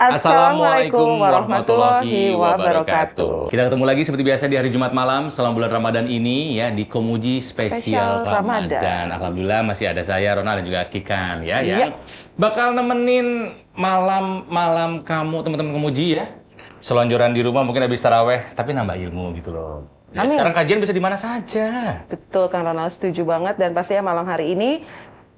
Assalamualaikum warahmatullahi wabarakatuh. Kita ketemu lagi seperti biasa di hari Jumat malam selama bulan Ramadan ini ya di Komuji Spesial Ramadan. Alhamdulillah masih ada saya Ronald dan juga Kikan ya yang bakal nemenin malam-malam kamu teman-teman Komuji ya. Selonjoran di rumah mungkin habis taraweh tapi nambah ilmu gitu loh. Ya, sekarang kajian bisa di mana saja. Betul Kang Ronald, setuju banget. Dan pastinya malam hari ini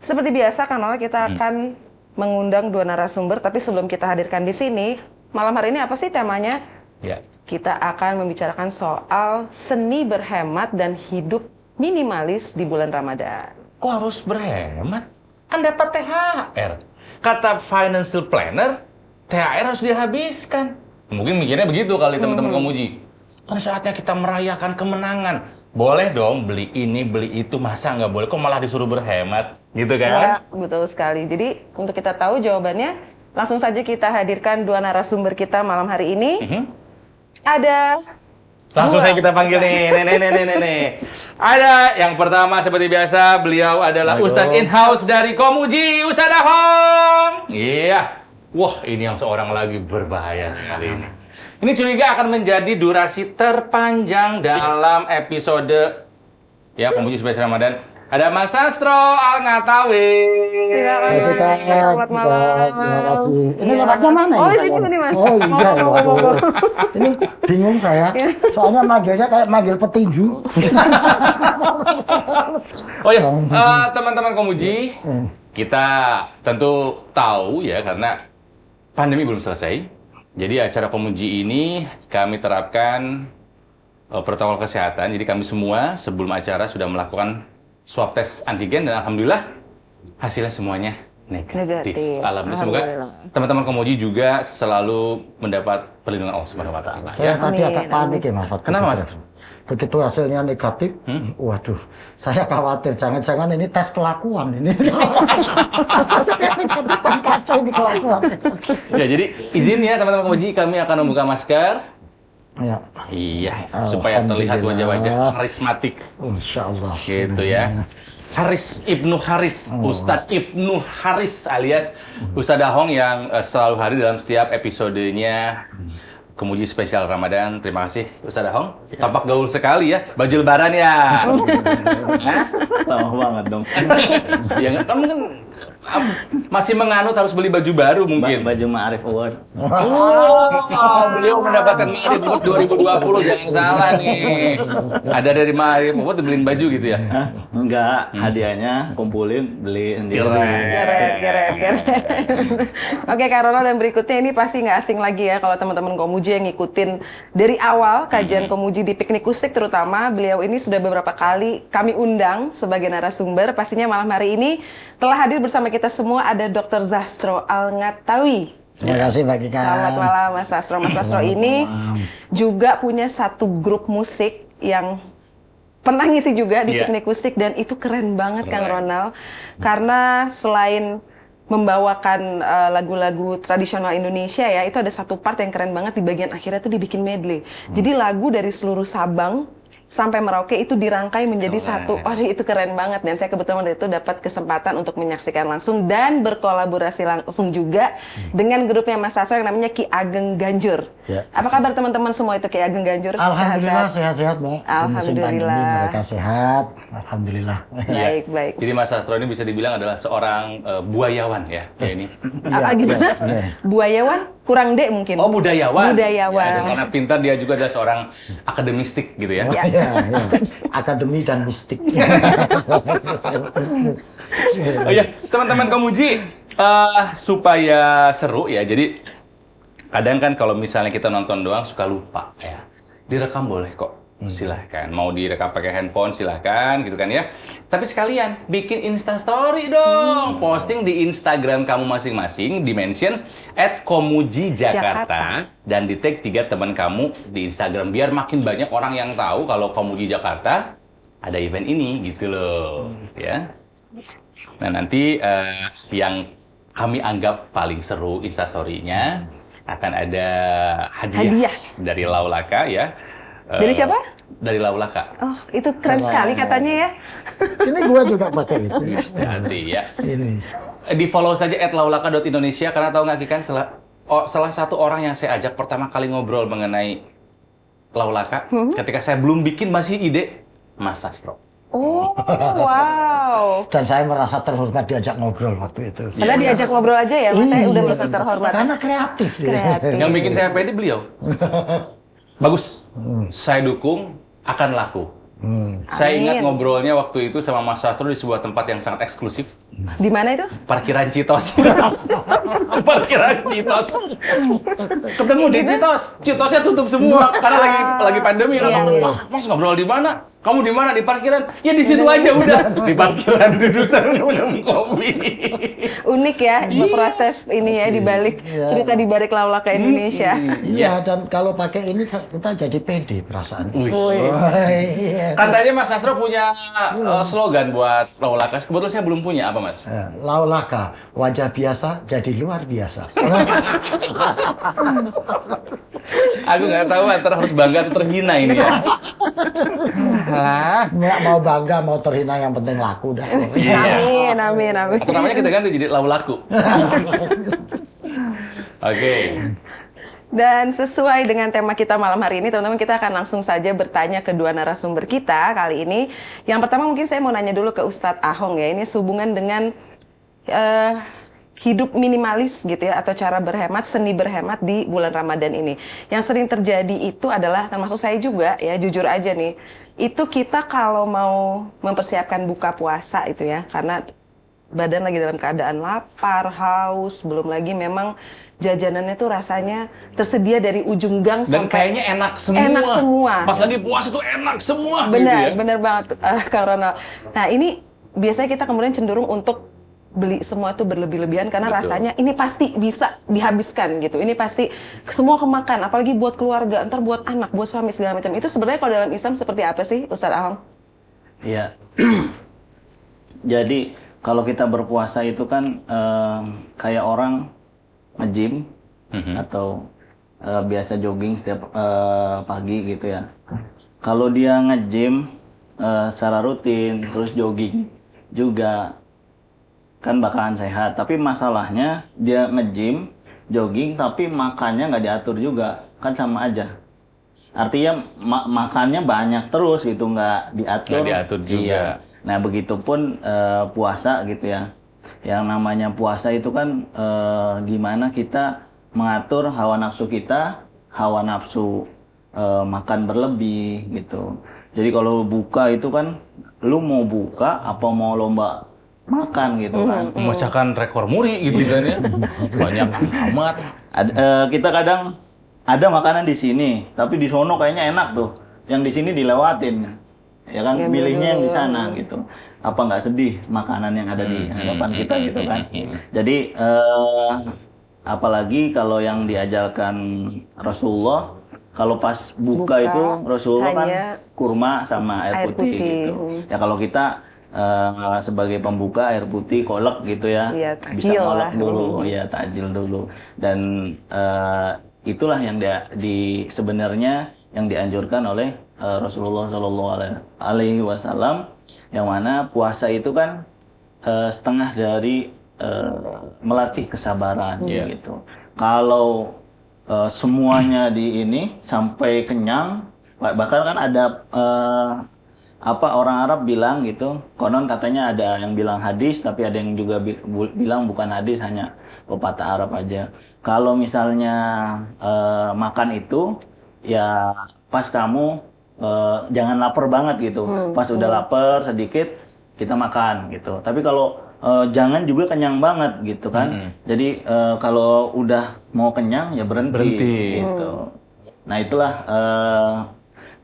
seperti biasa Kang Ronald kita akan mengundang dua narasumber, tapi sebelum kita hadirkan di sini, malam hari ini apa sih temanya? Ya. Kita akan membicarakan soal seni berhemat dan hidup minimalis di bulan Ramadan. Kok harus berhemat? Kan dapat THR. Kata financial planner, THR harus dihabiskan. Mungkin mikirnya begitu kali teman-teman Komuji. Kan saatnya kita merayakan kemenangan. Boleh dong beli ini, beli itu, masa nggak boleh? Kok malah disuruh berhemat? Gitu kan? Ya, betul sekali. Jadi untuk kita tahu jawabannya, langsung saja kita hadirkan dua narasumber kita malam hari ini. Ada langsung saya kita panggil nih. Ada yang pertama seperti biasa, beliau adalah Ustadz in-house dari Komuji, Ustadz Ahong. Iya. Wah, ini yang seorang lagi berbahaya sekali ini. Ini curiga akan menjadi durasi terpanjang dalam episode ya Komuji Spesial Ramadan. Ada Mas Sastro Al-Ngatawi. Selamat malam. Terima kasih. Ini lewatnya mana ini? Oh, ini Mas. Oh iya, waduh. Ini bingung saya. Soalnya manggilnya kayak manggil petinju. Oh ya, teman-teman Komuji, kita tentu tahu ya karena pandemi belum selesai. Jadi acara Komuji ini kami terapkan protokol kesehatan. Jadi kami semua sebelum acara sudah melakukan swab tes antigen dan alhamdulillah hasilnya semuanya negatif. Alhamdulillah. Semoga teman-teman Komuji juga selalu mendapat perlindungan Allah Subhanahu wa taala Saya ya. tadi agak panik ya Mas. Kenapa Mas? Begitu hasilnya negatif, waduh, saya khawatir jangan-jangan ini tes kelakuan ini. Hasilnya negatif kan kacau ini kelakuan. Ya jadi izin ya teman-teman Komuji, kami akan membuka masker. Ya. Iya, supaya terlihat wajah-wajah karismatik. Insya Allah. Gitu ya. Haris Ibnu Haris, Ustadz Ibnu Haris alias Ustadz Ahong yang selalu hadir dalam setiap episodenya Komuji Spesial Ramadan. Terima kasih Ustadz Ahong. Tampak gaul sekali ya, baju lebaran ya. Lama banget dong. Ya nggak, kamu kan masih menganut harus beli baju baru mungkin. Baju Ma'arif Award. Beliau mendapatkan Ma'arif Award 2020, jangan salah nih. Ada dari Ma'arif Award dibeliin baju gitu ya? Hah? Enggak, hadiahnya kumpulin, beli sendiri. Keren. Oke Kak Ronald, dan berikutnya ini pasti nggak asing lagi ya kalau teman-teman Komuji yang ngikutin dari awal kajian Komuji di Piknik Kusik terutama, beliau ini sudah beberapa kali kami undang sebagai narasumber. Pastinya malam hari ini telah hadir bersama kita semua ada Dr. Sastro Al-Ngatawi. Terima kasih Mbak Kika. Selamat malam Mas Sastro. Mas Sastro ini juga punya satu grup musik yang pernah ngisi juga di Piknik Kusik dan itu keren banget Kang Ronald. Karena selain membawakan lagu-lagu tradisional Indonesia ya, itu ada satu part yang keren banget di bagian akhirnya itu dibikin medley. Jadi lagu dari seluruh Sabang sampai Merauke itu dirangkai menjadi satu. Oh, itu keren banget. Dan saya kebetulan waktu itu dapat kesempatan untuk menyaksikan langsung dan berkolaborasi langsung juga dengan grupnya Mas Sastro yang namanya Ki Ageng Ganjur. Ya. Apa kabar teman-teman semua itu Ki Ageng Ganjur? Alhamdulillah sehat-sehat Mbak. Alhamdulillah. Di musim pandemi mereka sehat. Alhamdulillah. Baik. Jadi Mas Sastro ini bisa dibilang adalah seorang buayawan ya, kayak ini. Apa gimana? Buayawan? Kurang D mungkin. Oh, budayawan. Budayawan. Ya, dan karena pintar dia juga adalah seorang akademistik gitu ya. Ya. Akademi dan mistik. Oh ya, teman-teman Komuji, supaya seru ya. Jadi kadang kan kalau misalnya kita nonton doang suka lupa ya. Direkam boleh kok. Silahkan, mau direkam pakai handphone silahkan gitu kan ya. Tapi sekalian bikin Instastory dong, posting di Instagram kamu masing-masing, di mention @komujijakarta dan di tag 3 teman kamu di Instagram biar makin banyak orang yang tahu kalau Komuji Jakarta ada event ini gitu loh ya. Nah nanti yang kami anggap paling seru Instastory-nya akan ada hadiah dari Laulaka ya. Dari siapa? Dari Laulaka. Oh, itu keren sekali katanya ya. Ini gua juga pakai itu. Hati ya. Ini. Di follow saja @laulaka.indonesia karena tahu nggak Kikan salah satu orang yang saya ajak pertama kali ngobrol mengenai Laulaka, ketika saya belum bikin masih ide, Mas Sastro. Oh, wow. Dan saya merasa terhormat diajak ngobrol waktu itu. Karena diajak ngobrol aja ya, Mas, saya udah merasa terhormat. Karena kreatif. Kreatif. Yang bikin saya pede beliau. Bagus, saya dukung, akan laku. Saya ingat Amin. ngobrolnya waktu itu sama Mas Sastro di sebuah tempat yang sangat eksklusif. Di mana itu? Parkiran Citos. Parkiran Citos. Ketemu di Citos. Citosnya tutup semua karena lagi pandemi. Iya, iya. Mas ngobrol di mana? Kamu di mana? Di parkiran? Ya di situ aja udah. Di parkiran duduk sambil minum kopi. Unik ya proses ini ya di balik cerita di balik Laulaka Indonesia. Iya, dan kalau pakai ini kita jadi pede perasaan. Wih. Iya. Katanya Mas Sastro punya slogan buat Laulaka. Kebetulan saya belum punya. Apa, Mas? Laulaka, wajah biasa jadi luar biasa. Aku nggak tahu antara harus bangga atau terhina ini ya. Nggak mau bangga, mau terhina, yang penting laku dah. Amin, amin, amin. Atau namanya kita ganti jadi Laulaku. Oke. Dan sesuai dengan tema kita malam hari ini, teman-teman, kita akan langsung saja bertanya kedua narasumber kita kali ini. Yang pertama mungkin saya mau nanya dulu ke Ustadz Ahong ya, ini sehubungan dengan hidup minimalis gitu ya, atau cara berhemat, seni berhemat di bulan Ramadan ini. Yang sering terjadi itu adalah, termasuk saya juga ya, jujur aja nih, itu kita kalau mau mempersiapkan buka puasa itu ya, karena badan lagi dalam keadaan lapar, haus, belum lagi memang jajanannya tuh rasanya tersedia dari ujung gang Dan sampai kayaknya enak semua. Enak semua. Pas lagi puasa tuh enak semua. benar, gitu ya. benar banget Kang Ronald. Nah ini biasanya kita kemudian cenderung untuk beli semua tuh berlebih-lebihan karena Betul. rasanya ini pasti bisa dihabiskan gitu. Ini pasti semua kemakan, apalagi buat keluarga, ntar buat anak, buat suami segala macam. Itu sebenarnya kalau dalam Islam seperti apa sih, Ustadz Ahong? Iya. Jadi kalau kita berpuasa itu kan kayak orang nge-gym atau biasa jogging setiap pagi gitu ya. Kalau dia nge-gym secara rutin terus jogging juga kan bakalan sehat. Tapi masalahnya dia nge-gym, jogging tapi makannya nggak diatur juga, kan sama aja. Artinya makannya banyak terus gitu, nggak diatur. Nggak diatur juga. Iya. Nah begitupun puasa gitu ya. Yang namanya puasa itu kan gimana kita mengatur hawa nafsu kita, hawa nafsu makan berlebih gitu. Jadi kalau buka itu kan, lu mau buka apa mau lomba makan gitu kan. Memecahkan rekor muri gitu kan ya. Banyak amat. Kita kadang ada makanan di sini, tapi di sono kayaknya enak tuh. Yang di sini dilewatin. Ya kan, Ngambil milihnya yang di dulu. sana gitu. Apa nggak sedih makanan yang ada di hadapan kita gitu kan. Jadi apalagi kalau yang diajarkan Rasulullah, kalau pas buka itu Rasulullah kan hanya kurma sama air putih gitu. Ya kalau kita sebagai pembuka air putih kolak gitu ya, Iya, bisa takjil kolak lah. dulu, ya takjil dulu. Dan itulah yang sebenarnya yang dianjurkan oleh Rasulullah Shallallahu Alaihi Wasallam, yang mana puasa itu kan setengah dari melatih kesabaran gitu. Kalau semuanya di ini sampai kenyang, bahkan kan ada orang Arab bilang gitu, konon katanya ada yang bilang hadis, tapi ada yang juga bilang bukan hadis, hanya pepatah Arab aja. Kalau misalnya makan itu ya pas kamu jangan lapar banget gitu, pas udah lapar sedikit kita makan gitu. Tapi kalau jangan juga kenyang banget gitu kan. Jadi kalau udah mau kenyang ya berhenti. Gitu. Nah itulah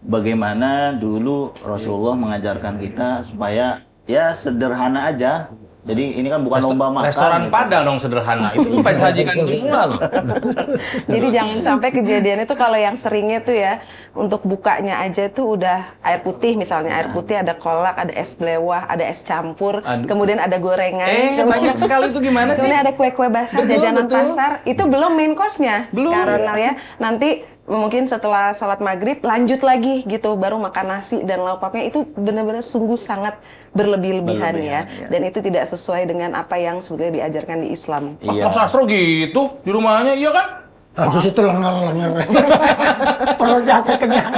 bagaimana dulu Rasulullah mengajarkan kita supaya ya sederhana aja. Jadi ini kan bukan lomba makan. Restoran gitu. Padang dong sederhana. Itu lupa sajikan semua loh. Jadi jangan sampai kejadian itu kalau yang seringnya tuh ya, untuk bukanya aja tuh udah air putih misalnya. Air putih ada kolak, ada es blewah, ada es campur, Aduh. kemudian ada gorengan. Banyak sekali itu gimana sih? Kemudian ada kue-kue basah, Betul, jajanan betul. pasar. Itu belum main course-nya, Belum. Kak Ronald ya. Nanti mungkin setelah sholat maghrib lanjut lagi gitu, baru makan nasi dan lauk pauknya. Itu benar-benar sungguh sangat berlebih-lebihan ya. Berlebihan, ya. Dan itu tidak sesuai dengan apa yang sebenarnya diajarkan di Islam. Iya. Mas Astro gitu di rumahnya, iya kan? Habis itu lengar-lengar. Perutnya kenyang.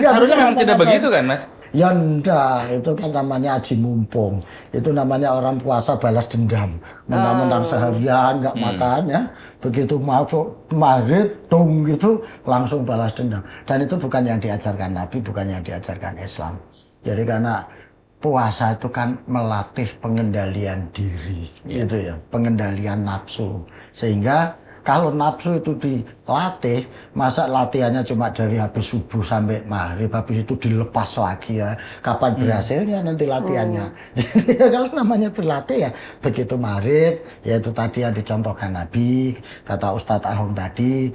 Seharusnya memang tidak begitu kan, Mas? Ya enggak, itu kan namanya aji mumpung. Itu namanya orang puasa balas dendam. Mentang-mentang seharian nggak makan ya. Begitu masuk maghrib, dong gitu, langsung balas dendam. Dan itu bukan yang diajarkan Nabi, bukan yang diajarkan Islam. Jadi karena puasa itu kan melatih pengendalian diri, gitu ya, pengendalian nafsu. Sehingga kalau nafsu itu dilatih, masa latihannya cuma dari habis subuh sampai maghrib, habis itu dilepas lagi ya. Kapan berhasilnya nanti latihannya. Jadi kalau namanya berlatih ya, begitu maghrib, yaitu tadi yang dicontohkan Nabi, kata Ustadz Ahung tadi,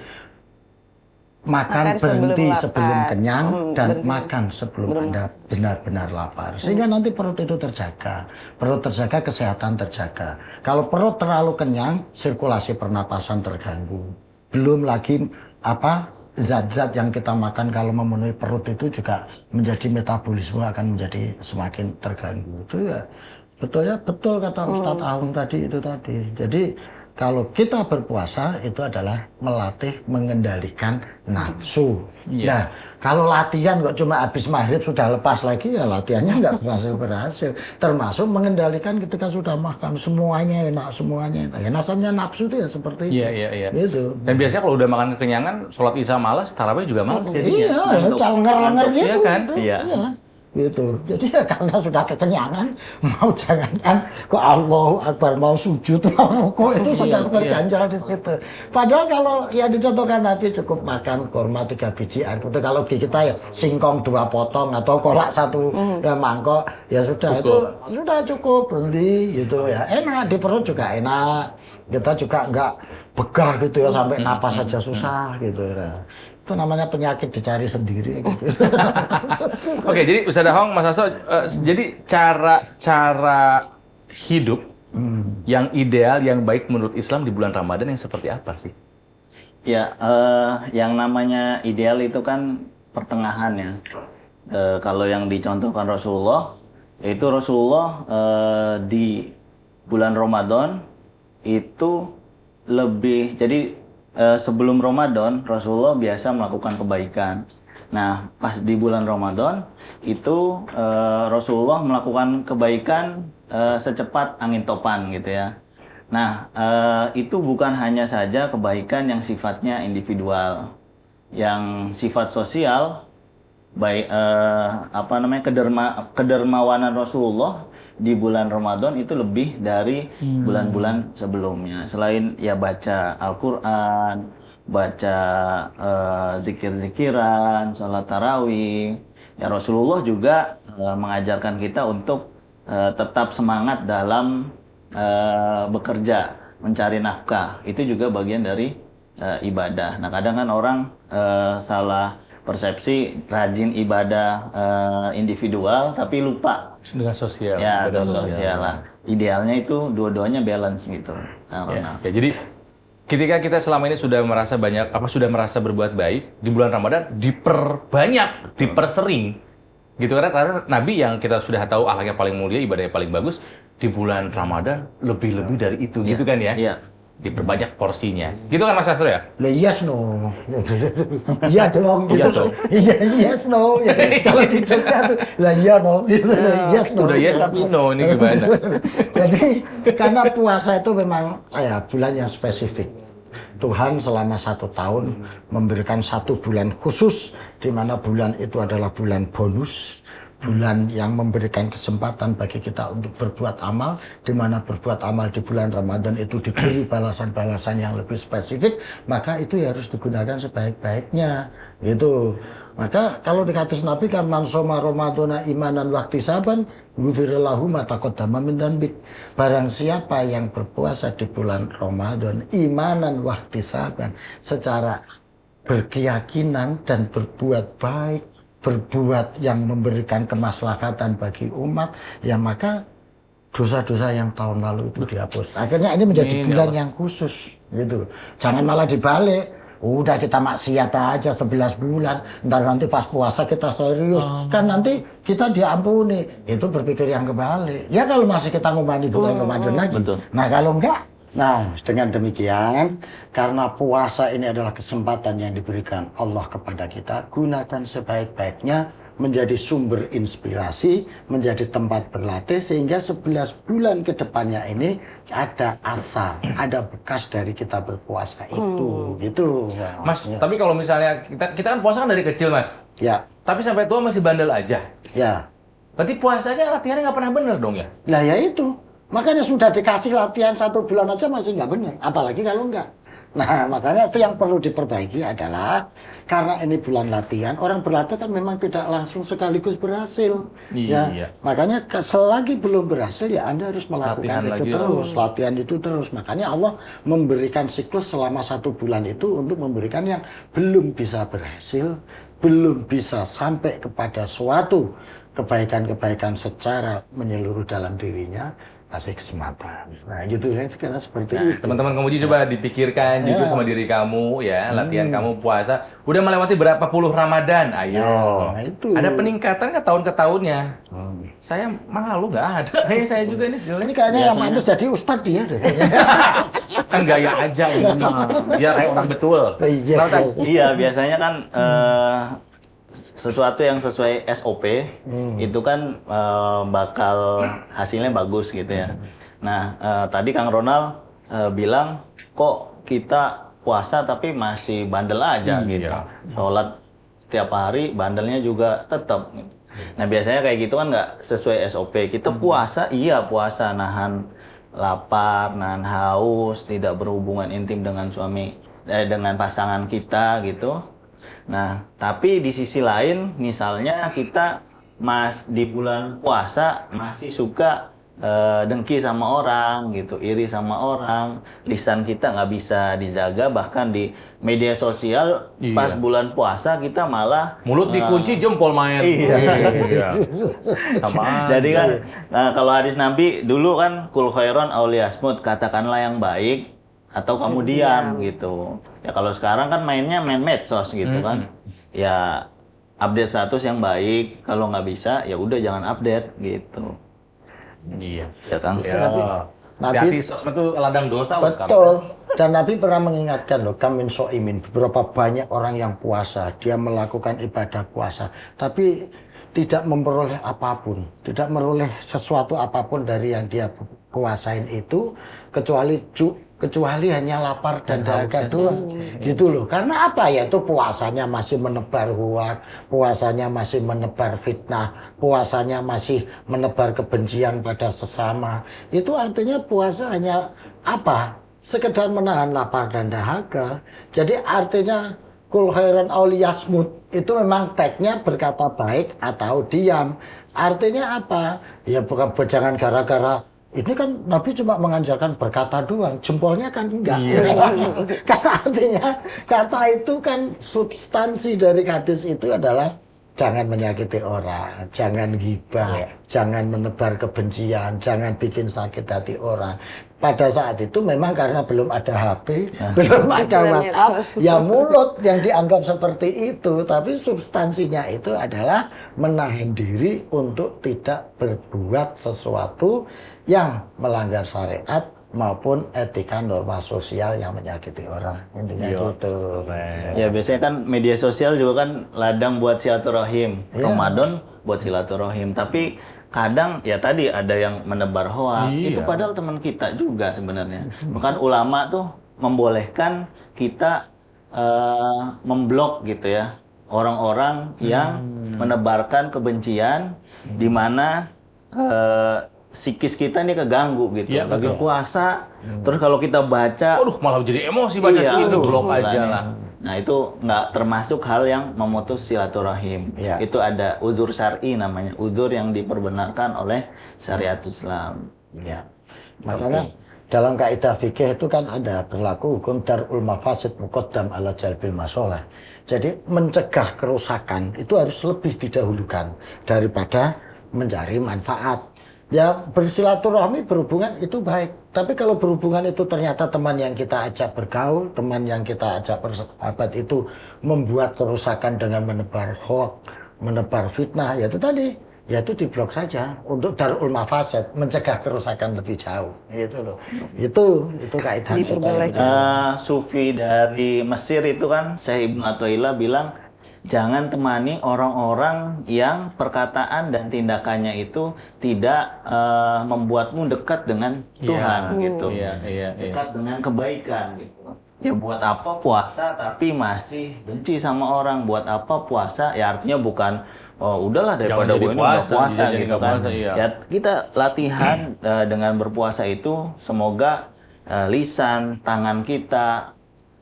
makan berhenti sebelum kenyang dan makan sebelum Anda benar-benar lapar. Sehingga nanti perut itu terjaga. Perut terjaga, kesehatan terjaga. Kalau perut terlalu kenyang, sirkulasi pernapasan terganggu. Belum lagi zat-zat yang kita makan kalau memenuhi perut itu juga menjadi metabolisme akan menjadi semakin terganggu. Itu ya sebetulnya betul kata Ustadz Aung tadi itu tadi. Jadi kalau kita berpuasa itu adalah melatih mengendalikan nafsu. Nah, kalau latihan kok cuma habis maghrib sudah lepas lagi ya latihannya nggak berhasil. Termasuk mengendalikan ketika sudah makan semuanya enak, semuanya enak. Ya, nasabnya nafsu itu ya seperti itu. Iya. Gitu. Dan biasanya kalau udah makan kekenyangan, sholat isya malas, tarawih juga malas jadinya. Iya, calengger-calengger gitu. Iya kan? Iya. Gitu. Jadi ya karena sudah kekenyangan, mau jangankan ke Allahu Akbar, mau sujud, mau rukuk itu sudah terganjal di situ. Padahal kalau yang dicontohkan Nabi cukup makan kurma 3 biji air putih. Kalau di kita ya singkong 2 potong atau kolak 1 ya mangkok ya sudah cukup. Itu sudah cukup berhenti gitu ya. Enak di perut juga enak. Kita juga enggak begah gitu ya sampai napas saja susah gitu ya. Itu namanya penyakit dicari sendiri gitu. Oke, jadi Ustaz Ahong, Mas Hasto, jadi cara hidup yang ideal, yang baik menurut Islam di bulan Ramadan yang seperti apa sih? Ya, yang namanya ideal itu kan pertengahan ya. Kalau yang dicontohkan Rasulullah, itu Rasulullah di bulan Ramadan itu lebih, jadi sebelum Ramadan Rasulullah biasa melakukan kebaikan. Nah, pas di bulan Ramadan itu Rasulullah melakukan kebaikan secepat angin topan gitu ya. Nah, itu bukan hanya saja kebaikan yang sifatnya individual, yang sifat sosial, baik kedermawanan Rasulullah di bulan Ramadan itu lebih dari bulan-bulan sebelumnya. Selain ya baca Al-Quran, baca zikir-zikiran, salat tarawih, ya Rasulullah juga mengajarkan kita untuk tetap semangat dalam bekerja, mencari nafkah. Itu juga bagian dari ibadah. Nah, kadang kan orang salah persepsi rajin ibadah individual tapi lupa Dengan sosial. ya dengan sosial lah. Idealnya itu dua-duanya balance gitu. Ya, jadi ketika kita selama ini sudah merasa berbuat baik, di bulan Ramadan diperbanyak, dipersering. Gitu karena Nabi yang kita sudah tahu akhlaknya paling mulia, ibadahnya paling bagus, di bulan Ramadan lebih-lebih dari itu, gitu kan ya? Iya. Diperbanyak porsinya. Gitu kan Mas Astro ya? Lah yes no. Iya dong gitu. Iya dong. Iya yes no. Ya, kalau di Jogja tuh lah iya no gitu. Yes no. Udah yes tapi no, ini gimana? Jadi karena puasa itu memang bulan yang spesifik. Tuhan selama 1 tahun memberikan 1 bulan khusus di mana bulan itu adalah bulan bonus. Bulan yang memberikan kesempatan bagi kita untuk berbuat amal, di mana berbuat amal di bulan Ramadan itu diberi balasan-balasan yang lebih spesifik, maka itu ya harus digunakan sebaik-baiknya, gitu. Maka kalau di hadis Nabi kan man shoma ramadhana imanan wahtisaban ghufira lahu ma taqaddama min dzanbi. Barang siapa yang berpuasa di bulan Ramadan imanan wahtisaban, secara berkeyakinan dan berbuat baik, berbuat yang memberikan kemaslahatan bagi umat, ya maka dosa-dosa yang tahun lalu itu dihapus. Akhirnya ini menjadi bulan yang khusus, gitu. Jangan malah dibalik. Udah kita maksiat aja 11 bulan, ntar nanti pas puasa kita serius, kan nanti kita diampuni. Itu berpikir yang kebalik. Ya kalau masih kita ngumani bulan Ramadan lagi. Betul. Nah kalau enggak, nah dengan demikian, karena puasa ini adalah kesempatan yang diberikan Allah kepada kita, gunakan sebaik-baiknya menjadi sumber inspirasi, menjadi tempat berlatih, sehingga 11 bulan ke depannya ini ada asa, ada bekas dari kita berpuasa itu, gitu. Mas, tapi kalau misalnya kita kan puasa kan dari kecil, Mas. Ya, Tapi sampai tua masih bandel aja. ya. Berarti puasanya latihannya nggak pernah bener dong ya? Nah ya itu, makanya sudah dikasih latihan 1 bulan aja masih nggak benar, apalagi kalau enggak. Nah makanya itu yang perlu diperbaiki adalah, karena ini bulan latihan, orang berlatih kan memang tidak langsung sekaligus berhasil. Iya. Ya, makanya selagi belum berhasil ya Anda harus melakukan Latihan itu lagi terus, latihan itu terus. Makanya Allah memberikan siklus selama 1 bulan itu untuk memberikan yang belum bisa berhasil, belum bisa sampai kepada suatu kebaikan-kebaikan secara menyeluruh dalam dirinya, kasih kesempatan. Nah gitu ya, karena seperti itu. Teman-teman Komuji coba dipikirkan jujur sama diri kamu ya, latihan kamu puasa. Udah melewati berapa puluh Ramadan? Ayo. Nah, itu. Ada peningkatan ke tahun ke tahunnya? Saya malu nggak ada. Kayaknya saya juga ini jelek. Ini kayaknya yang mantus jadi ustadz dia deh. Kan gaya aja ini. Biar kayak orang betul. Iya. Kenapa, Tan? Iya, biasanya kan sesuatu yang sesuai SOP itu kan bakal hasilnya bagus gitu ya. Nah, tadi Kang Ronald bilang kok kita puasa tapi masih bandel aja gitu. Sholat tiap hari bandelnya juga tetap. Nah, biasanya kayak gitu kan nggak sesuai SOP. Kita puasa, iya puasa nahan lapar, nahan haus, tidak berhubungan intim dengan dengan pasangan kita gitu. Nah, tapi di sisi lain, misalnya kita di bulan puasa masih suka dengki sama orang gitu, iri sama orang, lisan kita nggak bisa dijaga, bahkan di media sosial pas bulan puasa kita malah Mulut dikunci, jempol main. Iya. Sama. jadi kan, kalau hadis Nabi dulu kan kul khairon aw liyasmut, katakanlah yang baik atau kamu diam gitu. Ya kalau sekarang kan mainnya main medsos gitu kan. Ya update status yang baik, kalau nggak bisa ya udah jangan update gitu. Iya. Ya Kang. Ya. Hati-hati, sosmed itu ladang dosa loh sekarang. Betul. Dan Nabi pernah mengingatkan loh, kamin so'imin, beberapa banyak orang yang puasa, dia melakukan ibadah puasa, tapi tidak memperoleh apapun, tidak meroleh sesuatu apapun dari yang dia puasain itu, kecuali hanya lapar dan dahaga doang, gitu loh. Karena apa ya, itu puasanya masih menebar hoak, puasanya masih menebar fitnah, puasanya masih menebar kebencian pada sesama. Itu artinya puasa hanya apa? Sekedar menahan lapar dan dahaga. Jadi artinya kul khairan aw liyasmut itu memang tagnya berkata baik atau diam. Artinya apa? Ya bukan, jangan gara-gara ini kan Nabi cuma mengajarkan berkata doang, jempolnya kan enggak. Karena artinya kata itu kan substansi dari hadis itu adalah jangan menyakiti orang, jangan ghibah, jangan menebar kebencian, jangan bikin sakit hati orang. Pada saat itu memang karena belum ada HP, belum ada WhatsApp, ya mulut yang dianggap seperti itu, tapi substansinya itu adalah menahan diri untuk tidak berbuat sesuatu yang melanggar syariat maupun etika norma sosial yang menyakiti orang. Intinya gitu. Ya biasanya kan media sosial juga kan ladang buat silaturahim. Ramadan buat silaturahim. Tapi kadang ya tadi ada yang menebar hoak. Itu padahal teman kita juga sebenarnya. Bahkan ulama tuh membolehkan kita memblok gitu ya orang-orang yang menebarkan kebencian di mana psikis kita ini keganggu gitu. Lagi puasa, terus kalau kita baca, Aduh, malah jadi emosi baca itu, blok aja lah. Nah itu nggak termasuk hal yang memutus silaturahim. Itu ada uzur syar'i namanya, uzur yang diperbenarkan oleh syariat Islam. Ya. Makanya dalam kaidah fikih itu kan ada berlaku hukum darul mafasid muqaddam ala jalbil masalah. Jadi mencegah kerusakan itu harus lebih didahulukan daripada mencari manfaat. Ya bersilaturahmi, berhubungan itu baik. Tapi kalau berhubungan itu ternyata teman yang kita ajak bergaul, teman yang kita ajak bersahabat itu membuat kerusakan dengan menebar hoax, menebar fitnah, ya itu tadi, ya itu diblok saja untuk darul mafasad, mencegah kerusakan lebih jauh. Itu loh. Itu kaidahnya. Sufi dari Mesir itu kan Syekh Ibnu Athaillah bilang jangan temani orang-orang yang perkataan dan tindakannya itu tidak membuatmu dekat dengan Tuhan gitu. Dekat dengan kebaikan gitu. Ya buat apa puasa tapi masih benci sama orang? Buat apa puasa? Ya artinya bukan udahlah daripada gue ini nggak puasa gitu kan. Ya kita latihan dengan berpuasa itu semoga lisan, tangan kita.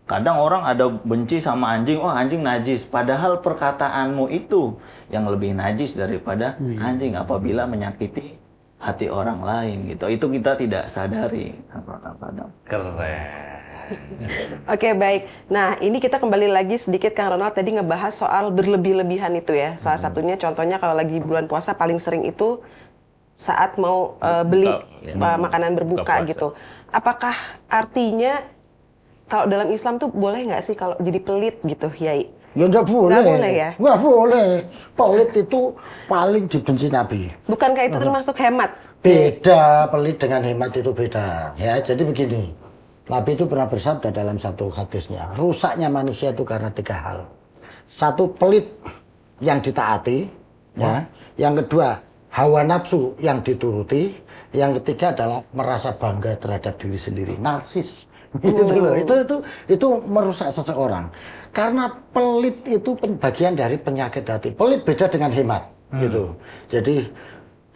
Kadang orang ada benci sama anjing, oh anjing najis. Padahal perkataanmu itu yang lebih najis daripada anjing apabila menyakiti hati orang lain gitu. Itu kita tidak sadari. Keren. Oke, baik. Nah, ini kita kembali lagi sedikit Kang Ronald tadi ngebahas soal berlebih-lebihan itu ya. Salah satunya contohnya kalau lagi bulan puasa paling sering itu saat mau beli makanan berbuka gitu. Apakah artinya kalau dalam Islam tuh boleh nggak sih kalau jadi pelit gitu, Yai? Ya nggak boleh. Nggak boleh ya? Nggak boleh. Pelit itu paling dibenci Nabi. Bukankah itu termasuk hemat? Beda, pelit dengan hemat itu beda. Ya, jadi begini. Nabi itu pernah bersabda dalam satu hadisnya, rusaknya manusia itu karena 3 hal. Satu, pelit yang ditaati, ya. Yang kedua, hawa nafsu yang dituruti. Yang ketiga adalah merasa bangga terhadap diri sendiri, narsis. Itu merusak seseorang. Karena pelit itu bagian dari penyakit hati. Pelit beda dengan hemat, gitu. Jadi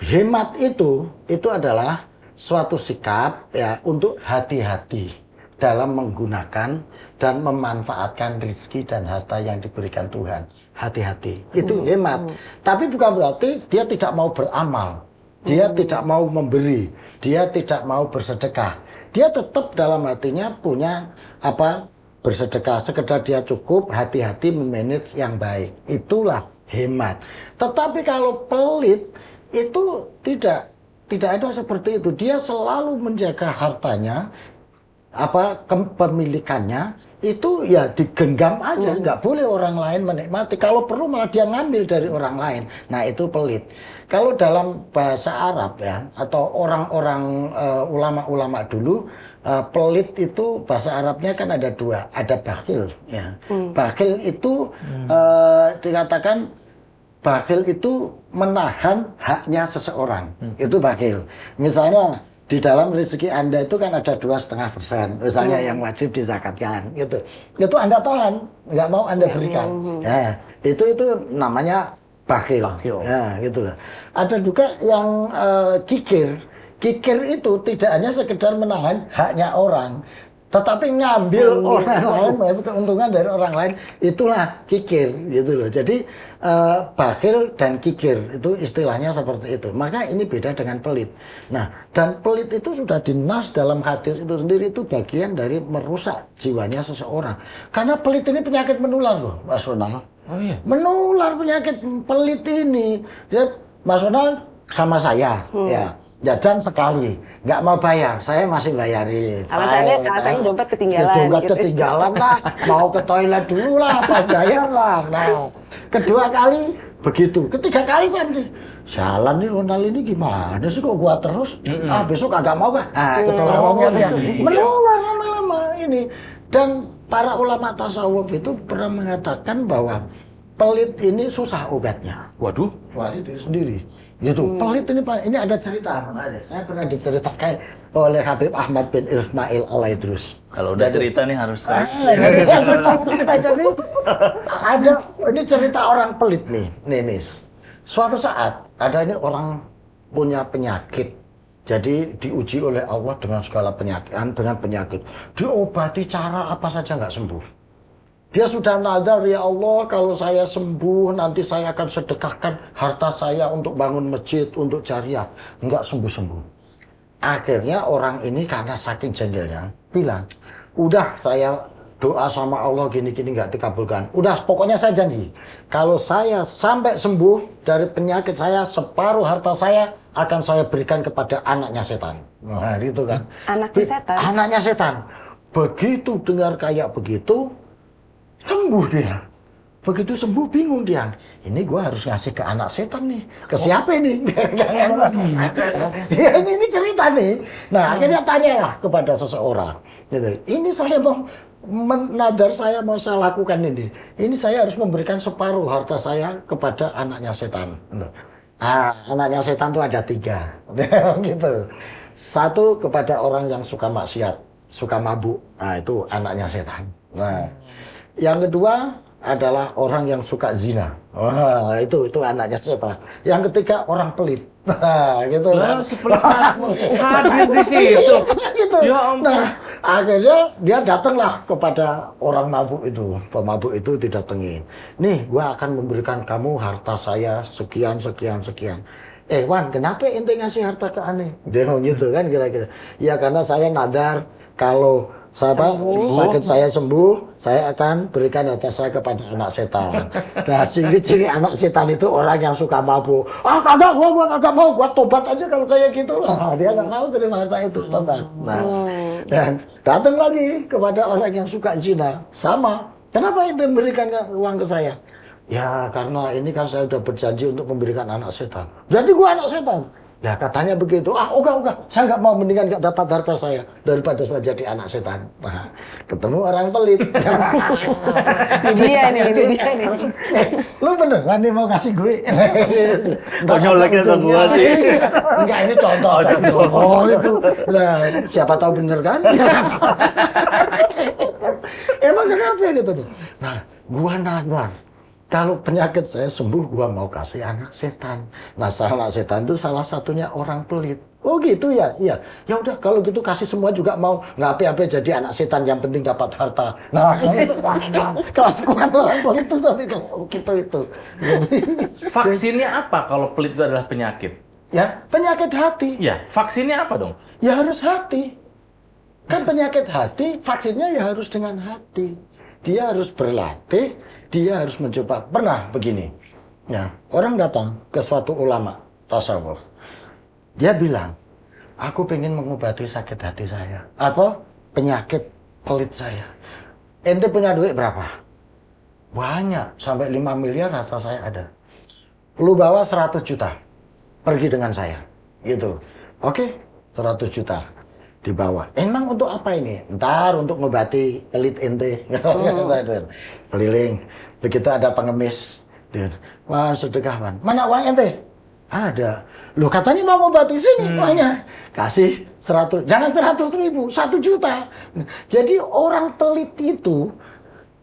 hemat itu adalah suatu sikap ya untuk hati-hati dalam menggunakan dan memanfaatkan rezeki dan harta yang diberikan Tuhan. Hati-hati. Itu hemat. Tapi bukan berarti dia tidak mau beramal. Dia tidak mau memberi. Dia tidak mau bersedekah. Dia tetap dalam hatinya punya bersedekah, sekedar dia cukup, hati-hati memanage yang baik. Itulah hemat. Tetapi kalau pelit itu tidak ada seperti itu. Dia selalu menjaga hartanya, kepemilikannya itu ya digenggam aja, nggak boleh orang lain menikmati. Kalau perlu malah dia ngambil dari orang lain. Nah itu pelit. Kalau dalam bahasa Arab ya, atau orang-orang ulama-ulama dulu, pelit itu bahasa Arabnya kan ada 2, ada bakhil. Ya. Bakhil itu dikatakan bakhil itu menahan haknya seseorang. Itu bakhil. Misalnya di dalam rezeki Anda itu kan ada 2,5%, misalnya yang wajib dizakatkan, gitu. Itu Anda tahan, nggak mau Anda berikan. Ya, itu namanya bakhil. Ya, gitu loh. Ada juga yang kikir. Kikir itu tidak hanya sekedar menahan haknya orang, tetapi ngambil orang lain, keuntungan dari orang lain, itulah kikir, gitu loh. Jadi bakhil dan kikir itu istilahnya seperti itu. Maka ini beda dengan pelit. Nah, dan pelit itu sudah dinas dalam hadis itu sendiri, itu bagian dari merusak jiwanya seseorang. Karena pelit ini penyakit menular loh, Mas Ronald. Oh iya. Menular penyakit pelit ini. Dia Mas Ronald sama saya, ya. Jajan sekali, nggak mau bayar, saya masih bayarin. Alasannya dompet ketinggalan. Dompet ketinggalan lah, mau ke toilet dulu lah, pas bayar lah. Nah, kedua kali begitu, ketiga kali saya mesti jalan nih Ronald ini gimana sih kok gua terus? Besok agak mau kah? Ketolongannya dia menular lama-lama ini. Dan para ulama tasawuf itu pernah mengatakan bahwa pelit ini susah obatnya. Waduh, Pelit itu sendiri. Gitu. Pelit ini ada cerita. Saya pernah diceritakan oleh Habib Ahmad bin Ismail Al-Idrus. Kalau udah cerita nih harus Jadi ada ini cerita orang pelit nih. Nih. Suatu saat ada ini orang punya penyakit. Jadi diuji oleh Allah dengan segala penyakit. Diobati cara apa saja nggak sembuh. Dia sudah nazar, ya Allah, kalau saya sembuh nanti saya akan sedekahkan harta saya untuk bangun masjid, untuk jariah. Enggak sembuh-sembuh. Akhirnya orang ini karena saking jengkelnya bilang, udah saya doa sama Allah gini-gini nggak dikabulkan. Udah, pokoknya saya janji, kalau saya sampai sembuh dari penyakit saya, separuh harta saya akan saya berikan kepada anaknya setan. Nah, itu kan. Anaknya setan? Anaknya setan. Begitu dengar kayak begitu, sembuh dia. Begitu sembuh bingung dia. Ini gua harus ngasih ke anak setan nih. Ke siapa ini? Ini cerita nih. Nah, akhirnya tanyalah kepada seseorang. Gitu. Ini saya mau nadar, saya mau saya lakukan ini. Ini saya harus memberikan separuh harta saya kepada anaknya setan. Anaknya setan itu ada 3. Gitu. 1 kepada orang yang suka maksiat, suka mabuk. Nah, itu anaknya setan. Nah, yang kedua adalah orang yang suka zina. Wah, itu anaknya setan. Yang ketiga orang pelit. Nah, gitu kan. Hadir di situ. Gitu. Ya ampun. Nah, akhirnya dia datanglah kepada orang mabuk itu. Pemabuk itu didatengin. Nih, gua akan memberikan kamu harta saya sekian. Wan, kenapa ente ngasih harta ke aneh? Dia ngomong gitu kan kira-kira. Ya karena saya nadar kalau sakit saya sembuh, saya akan berikan harta saya kepada anak setan. Nah, ciri-ciri anak setan itu orang yang suka mabuk. Kagak, gua kagak mau, gua tobat aja kalau kayak gitu. Nah, dia nggak mau terima harta itu, tobat. Nah, dan datang lagi kepada orang yang suka zina, sama. Kenapa ente memberikan uang ke saya? Ya, karena ini kan saya udah berjanji untuk memberikan anak setan. Berarti gua anak setan. Ya katanya begitu. Enggak. Saya nggak mau, mendingan nggak dapat harta saya daripada saya jadi anak setan. Nah, ketemu orang pelit. Ini dia nih. Lu beneran nih mau kasih gue? Nyoleknya ke gua sih. Enggak, ini contoh. Oh, itu. Nah, siapa tahu bener kan? Emang kenapa gitu tuh? Nah, gua nadar. Kalau penyakit saya sembuh, gua mau kasih anak setan. Nah, anak setan itu salah satunya orang pelit. Oh gitu ya? Iya. Ya udah, kalau gitu kasih semua juga mau. Nggak apa-apa jadi anak setan, yang penting dapat harta. Nah, itu kelakuan orang pelit itu sampai kayak gitu itu. Vaksinnya apa kalau pelit itu adalah penyakit? Ya, penyakit hati. Ya, vaksinnya apa dong? Ya harus hati. Kan penyakit hati, vaksinnya ya harus dengan hati. Dia harus berlatih, dia harus mencoba. Pernah begini, ya, orang datang ke suatu ulama tasawuf. Dia bilang, aku pengen mengobati sakit hati saya atau penyakit pelit saya. Ente punya duit berapa? Banyak, sampai 5 miliar harta saya ada. Lu bawa 100 juta, pergi dengan saya, gitu. Oke, 100 juta dibawa. Emang untuk apa ini? Ntar untuk ngobati pelit ente. Keliling. Begitu ada pengemis. Wah, sedekah, man. Mana uang ente? Ada. Loh, katanya mau ngobati sini uangnya. Kasih 100. Jangan 100.000, 1 juta. Jadi orang pelit itu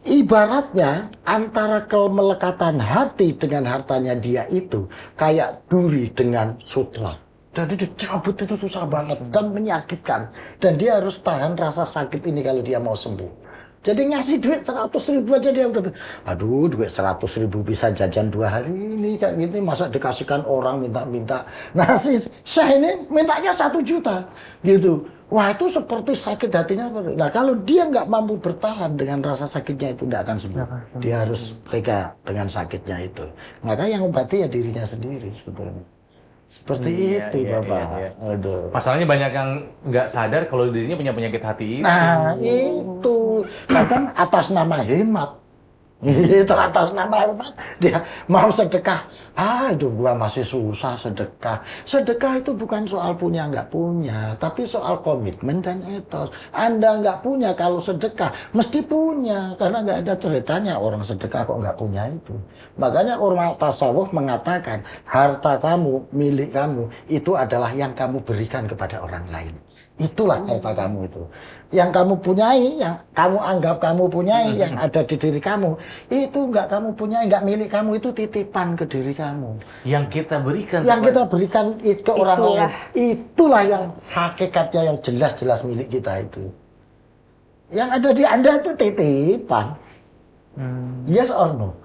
ibaratnya antara kemelekatan hati dengan hartanya dia itu kayak duri dengan sutla. Jadi dicabut itu susah banget dan menyakitkan. Dan dia harus tahan rasa sakit ini kalau dia mau sembuh. Jadi ngasih duit 100.000 aja dia udah, aduh duit 100.000 bisa jajan 2 hari ini kayak gitu. Masa dikasihkan orang minta-minta. Nah si Syekh ini mintanya 1 juta gitu. Wah itu seperti sakit hatinya. Nah kalau dia nggak mampu bertahan dengan rasa sakitnya itu nggak akan sembuh. Dia harus tega dengan sakitnya itu. Maka yang obati ya dirinya sendiri sebetulnya. Seperti itu, Bapak. Iya. Aduh. Masalahnya banyak yang nggak sadar kalau dirinya punya penyakit hati itu. Nah, itu. Kadang atas nama hemat. Itu atas nama hemat. Dia mau sedekah. Itu gua masih susah sedekah. Sedekah itu bukan soal punya nggak punya, tapi soal komitmen dan etos. Anda nggak punya, kalau sedekah mesti punya, karena nggak ada ceritanya orang sedekah kok nggak punya itu. Makanya orang tasawuf mengatakan harta kamu, milik kamu itu adalah yang kamu berikan kepada orang lain. Itulah harta kamu itu. Yang kamu punyai, yang kamu anggap kamu punyai, yang ada di diri kamu, itu nggak kamu punyai, nggak milik kamu, itu titipan ke diri kamu. Yang kita berikan. Yang kita berikan itu ke orang lain. Itulah yang hakikatnya yang jelas-jelas milik kita itu. Yang ada di Anda itu titipan. Yes or no?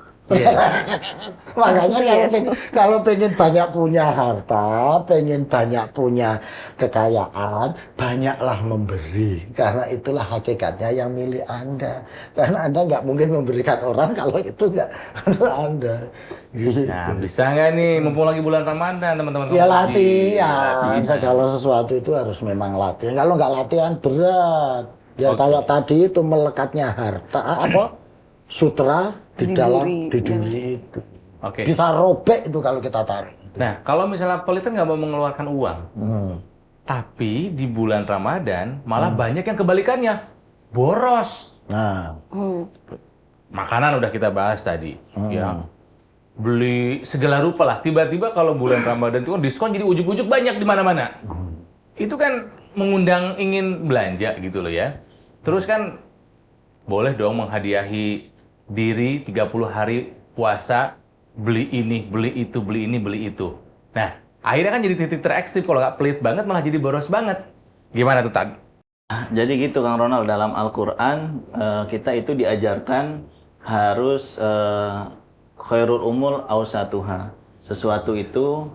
Makanya Yes. kalau pengen banyak punya harta, pengen banyak punya kekayaan, banyaklah memberi. Karena itulah hakikatnya yang milik Anda. Karena Anda nggak mungkin memberikan orang kalau itu nggak Anda. Gitu. Nah, bisa nggak nih, mumpung lagi bulan Ramadan, teman-teman? Ya Komudi? latihan. Segala sesuatu itu harus memang latihan. Kalau nggak latihan berat. Ya kayak tadi itu melekatnya harta apa? Sutra di Di dalam duri, di duri itu. Oke. Bisa robek itu kalau kita tarik. Nah, kalau misalnya pelit kan nggak mau mengeluarkan uang, Hmm. tapi di bulan Ramadan malah banyak yang kebalikannya, boros. Nah, Makanan udah kita bahas tadi, ya. Beli segala rupa lah. Tiba-tiba kalau bulan Ramadan itu kan diskon jadi ujuk-ujuk banyak di mana-mana. Itu kan mengundang ingin belanja gitu loh ya. Terus kan boleh dong menghadiahi diri 30 hari puasa, beli ini, beli itu, beli ini, beli itu. Nah, akhirnya kan jadi titik terekstrim. Kalau nggak pelit banget malah jadi boros banget. Gimana tuh, Tan? Jadi gitu Kang Ronald, dalam Al-Quran kita itu diajarkan harus khairul umur awsatuha. Sesuatu itu,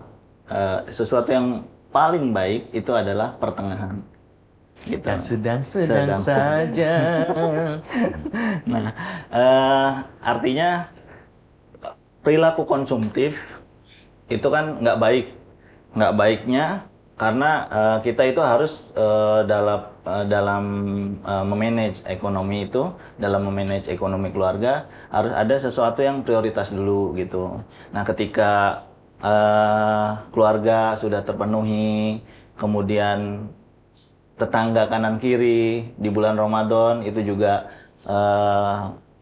sesuatu yang paling baik itu adalah pertengahan. Gitu. Dan sedang-sedang saja. Nah, artinya perilaku konsumtif itu kan nggak baik. Nggak baiknya karena kita itu harus dalam memanage ekonomi itu, dalam memanage ekonomi keluarga harus ada sesuatu yang prioritas dulu gitu. Nah, ketika keluarga sudah terpenuhi, kemudian tetangga kanan kiri di bulan Ramadan itu juga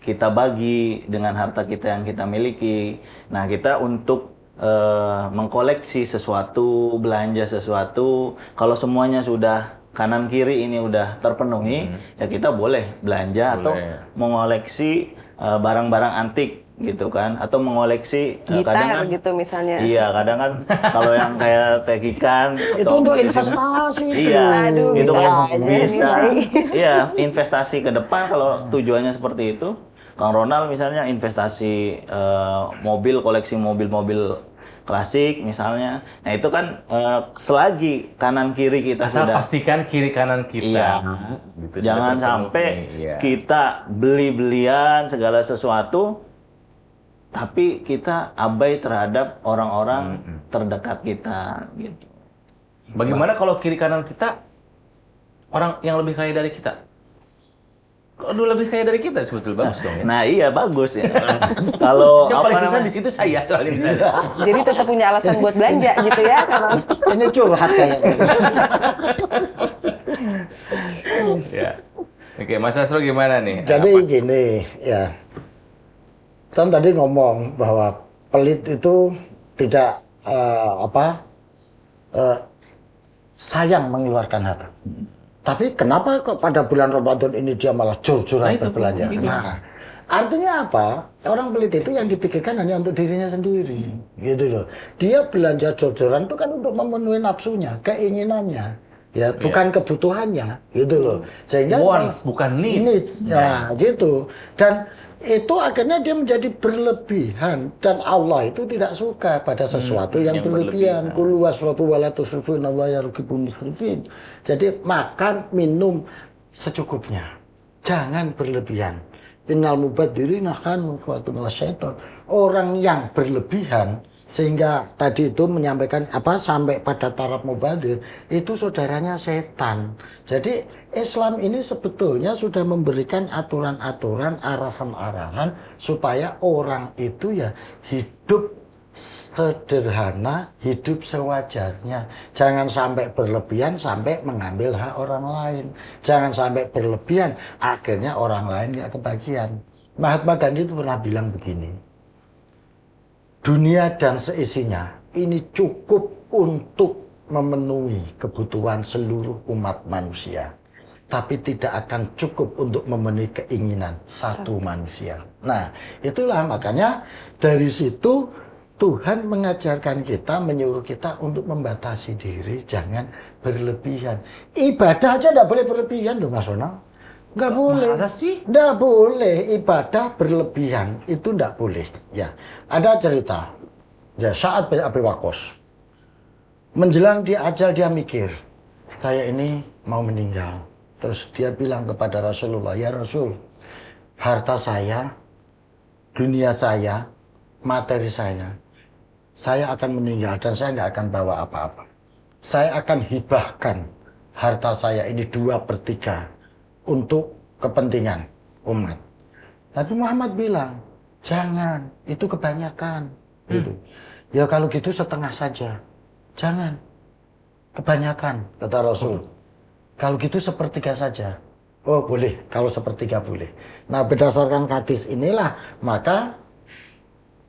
kita bagi dengan harta kita yang kita miliki. Nah, kita untuk mengkoleksi sesuatu, belanja sesuatu, kalau semuanya sudah kanan kiri ini udah terpenuhi, ya kita boleh belanja atau mengoleksi barang-barang antik gitu kan, atau mengoleksi Gitar gitu misalnya. Iya, kadang kan kalau yang kayak tekikan itu untuk investasi itu. iya, Aduh, itu bisa kan aja bisa. nih. Iya, investasi ke depan kalau tujuannya seperti itu. Kang Ronald misalnya investasi mobil, koleksi mobil-mobil klasik misalnya. Nah, itu kan selagi kanan kiri kita Asal sudah pastikan kiri kanan kita. iya. Gitu, Jangan sudah sampai terpenuhi, iya. kita beli-belian segala sesuatu tapi kita abai terhadap orang-orang terdekat kita gitu. Bagaimana kalau kiri kanan kita orang yang lebih kaya dari kita? Kalau lebih kaya dari kita sebetulnya bagus dong ya. Nah, iya bagus ya. Kalau Yang apa paling susah namanya? di situ saya soalnya di sana. Jadi tetap punya alasan buat belanja gitu ya. Karena Ini curhat kayaknya. Ya. Oke, Mas Astro gimana nih? Jadi gini, ya. Kan tadi ngomong bahwa pelit itu tidak sayang mengeluarkan harta. Tapi kenapa kok pada bulan Ramadan ini dia malah jor-joran berbelanja? Nah, artinya apa? Orang pelit itu yang dipikirkan hanya untuk dirinya sendiri, gitu loh. Dia belanja jor-joran itu kan untuk memenuhi nafsunya, keinginannya, ya bukan kebutuhannya, gitu loh. Sehingga Wants, bukan needs. Nah, gitu. Dan itu akhirnya dia menjadi berlebihan, dan Allah itu tidak suka pada sesuatu yang berlebihan. Kulu wasrabu wala tusrifu innallaha yuhibbul musrifin. Jadi makan, minum secukupnya. Jangan berlebihan. Innal mubadzirina kanu ikhwatul syaitan. Orang yang berlebihan sehingga tadi itu menyampaikan sampai pada taraf mubadzir itu saudaranya setan. Jadi Islam ini sebetulnya sudah memberikan aturan-aturan, arahan-arahan supaya orang itu ya hidup sederhana, hidup sewajarnya. Jangan sampai berlebihan sampai mengambil hak orang lain. Jangan sampai berlebihan akhirnya orang lain nggak kebagian. Mahatma Gandhi itu pernah bilang begini, dunia dan seisinya ini cukup untuk memenuhi kebutuhan seluruh umat manusia, tapi tidak akan cukup untuk memenuhi keinginan satu manusia. Nah, itulah makanya dari situ Tuhan mengajarkan kita, menyuruh kita untuk membatasi diri, jangan berlebihan. Ibadah aja tidak boleh berlebihan loh Mas Ronald. Nggak boleh. Masa sih? Nggak boleh ibadah berlebihan, itu nggak boleh. Ya, ada cerita. Ya, Sa'ad bin Abi Waqqas. Menjelang dia ajal dia mikir, saya ini mau meninggal. Terus dia bilang kepada Rasulullah, ya Rasul, harta saya, dunia saya, materi saya akan meninggal dan saya nggak akan bawa apa-apa. Saya akan hibahkan harta saya ini 2/3 untuk kepentingan umat. Nabi Muhammad bilang, jangan, itu kebanyakan. Gitu. Ya kalau gitu setengah saja. Jangan, kebanyakan, kata Rasul. Kalau gitu 1/3 saja. Oh boleh, kalau 1/3 boleh. Nah berdasarkan hadis inilah, maka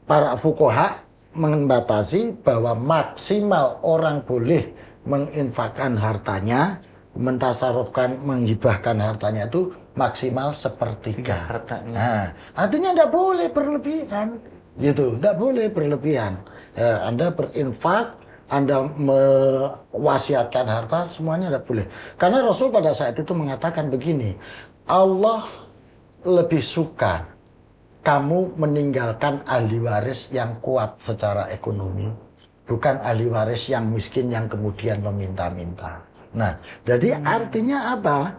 para fuqaha membatasi bahwa maksimal orang boleh menginfakkan hartanya, mentasarufkan, menghibahkan hartanya itu maksimal 1/3 hartanya. Nah, artinya tidak boleh berlebihan, gitu, tidak boleh berlebihan. Ya, Anda berinfak, Anda mewasiatkan harta, semuanya tidak boleh. Karena Rasul pada saat itu mengatakan begini, Allah lebih suka kamu meninggalkan ahli waris yang kuat secara ekonomi, bukan ahli waris yang miskin yang kemudian meminta-minta. Nah, jadi artinya apa?